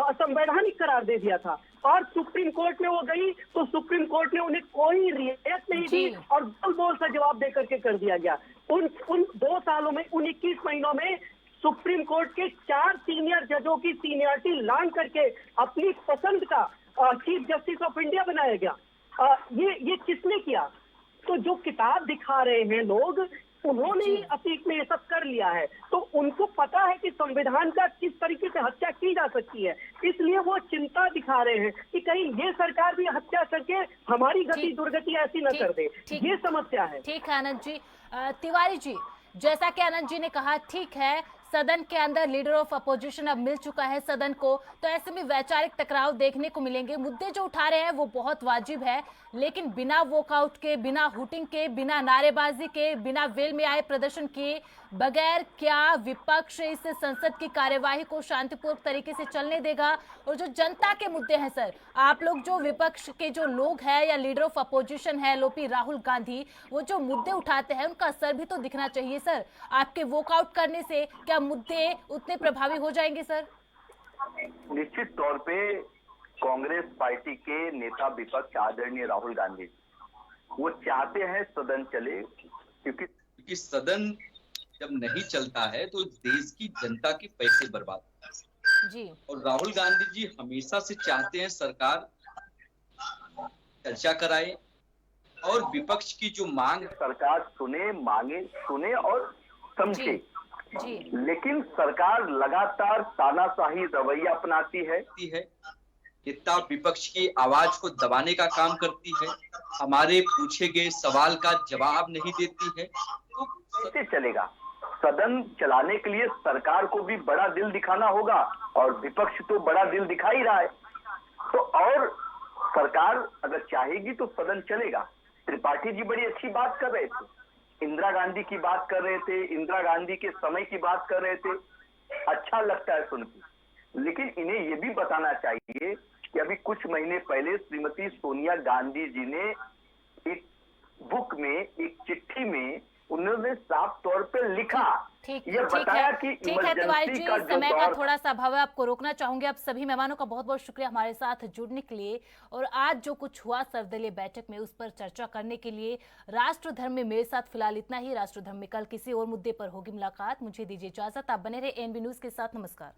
[SPEAKER 10] असंवैधानिक करार दे दिया था। और सुप्रीम कोर्ट में वो गई तो सुप्रीम कोर्ट ने उन्हें कोई रियायत नहीं दी और बोल सा जवाब दे करके कर दिया गया। उन 2 सालों में, उन 21 महीनों में सुप्रीम कोर्ट के 4 सीनियर जजों की सीनियरिटी लांग करके अपनी पसंद का चीफ जस्टिस ऑफ इंडिया बनाया गया। ये किसने किया? तो जो किताब दिखा रहे हैं लोग, उन्होंने ही अतीत में ये सब कर लिया है। तो उनको पता है कि संविधान का किस तरीके से हत्या की जा सकती है, इसलिए वो चिंता दिखा रहे हैं कि कहीं ये सरकार भी हत्या करके हमारी गति दुर्गति ऐसी न कर दे। ये समस्या है।
[SPEAKER 1] ठीक है आनंद जी। तिवारी जी, जैसा कि आनंद जी ने कहा, ठीक है सदन के अंदर लीडर ऑफ अपोजिशन अब मिल चुका है सदन को, तो ऐसे में वैचारिक टकराव देखने को मिलेंगे। मुद्दे जो उठा रहे हैं वो बहुत वाजिब है, लेकिन बिना वॉकआउट के, बिना हुटिंग के, बिना नारेबाजी के, बिना वेल में आए प्रदर्शन किए बगैर क्या विपक्ष इस संसद की कार्यवाही को शांतिपूर्वक तरीके से चलने देगा? और जो जनता के मुद्दे हैं सर, आप लोग जो विपक्ष के जो लोग हैं या लीडर ऑफ अपोजिशन है एलओपी राहुल गांधी, वो जो मुद्दे उठाते हैं उनका असर भी तो दिखना चाहिए सर। आपके वॉकआउट करने से क्या मुद्दे उतने प्रभावी हो जाएंगे सर?
[SPEAKER 8] निश्चित तौर पे कांग्रेस पार्टी के नेता विपक्ष आदरणीय राहुल गांधी वो चाहते हैं सदन चले, क्योंकि सदन जब नहीं चलता है तो देश की जनता के पैसे बर्बाद
[SPEAKER 1] जी।
[SPEAKER 8] और राहुल गांधी जी हमेशा से चाहते हैं सरकार चर्चा कराए और विपक्ष की जो मांग सरकार सुने, मांगे, सुने और समझे। लेकिन सरकार लगातार तानाशाही रवैया अपनाती है, नेता विपक्ष की आवाज को दबाने का काम करती है, हमारे पूछे गए सवाल का जवाब नहीं देती है। तो कैसे चलेगा? सदन चलाने के लिए सरकार को भी बड़ा दिल दिखाना होगा और विपक्ष तो बड़ा दिल दिखा ही रहा है। तो और सरकार अगर चाहेगी तो सदन चलेगा। त्रिपाठी जी बड़ी अच्छी बात कर रहे थे, इंदिरा गांधी की बात कर रहे थे, इंदिरा गांधी के समय की बात कर रहे थे, अच्छा लगता है सुन के। लेकिन इन्हें ये भी बताना चाहिए कि अभी कुछ महीने पहले श्रीमती सोनिया गांधी जी ने एक बुक में, एक चिट्ठी में उन्होंने साफ तौर पे लिखा, ये बताया कि
[SPEAKER 1] ठीक है तिवारी जी, समय का थोड़ा सा अभाव है, आपको रोकना चाहूंगे। आप सभी मेहमानों का बहुत बहुत शुक्रिया हमारे साथ जुड़ने के लिए। और आज जो कुछ हुआ सर्वदलीय बैठक में उस पर चर्चा करने के लिए राष्ट्र धर्म में मेरे साथ फिलहाल इतना ही। राष्ट्र धर्म में कल किसी और मुद्दे पर होगी मुलाकात। मुझे दीजिए इजाजत, आप बने रहे एएनबी न्यूज के साथ। नमस्कार।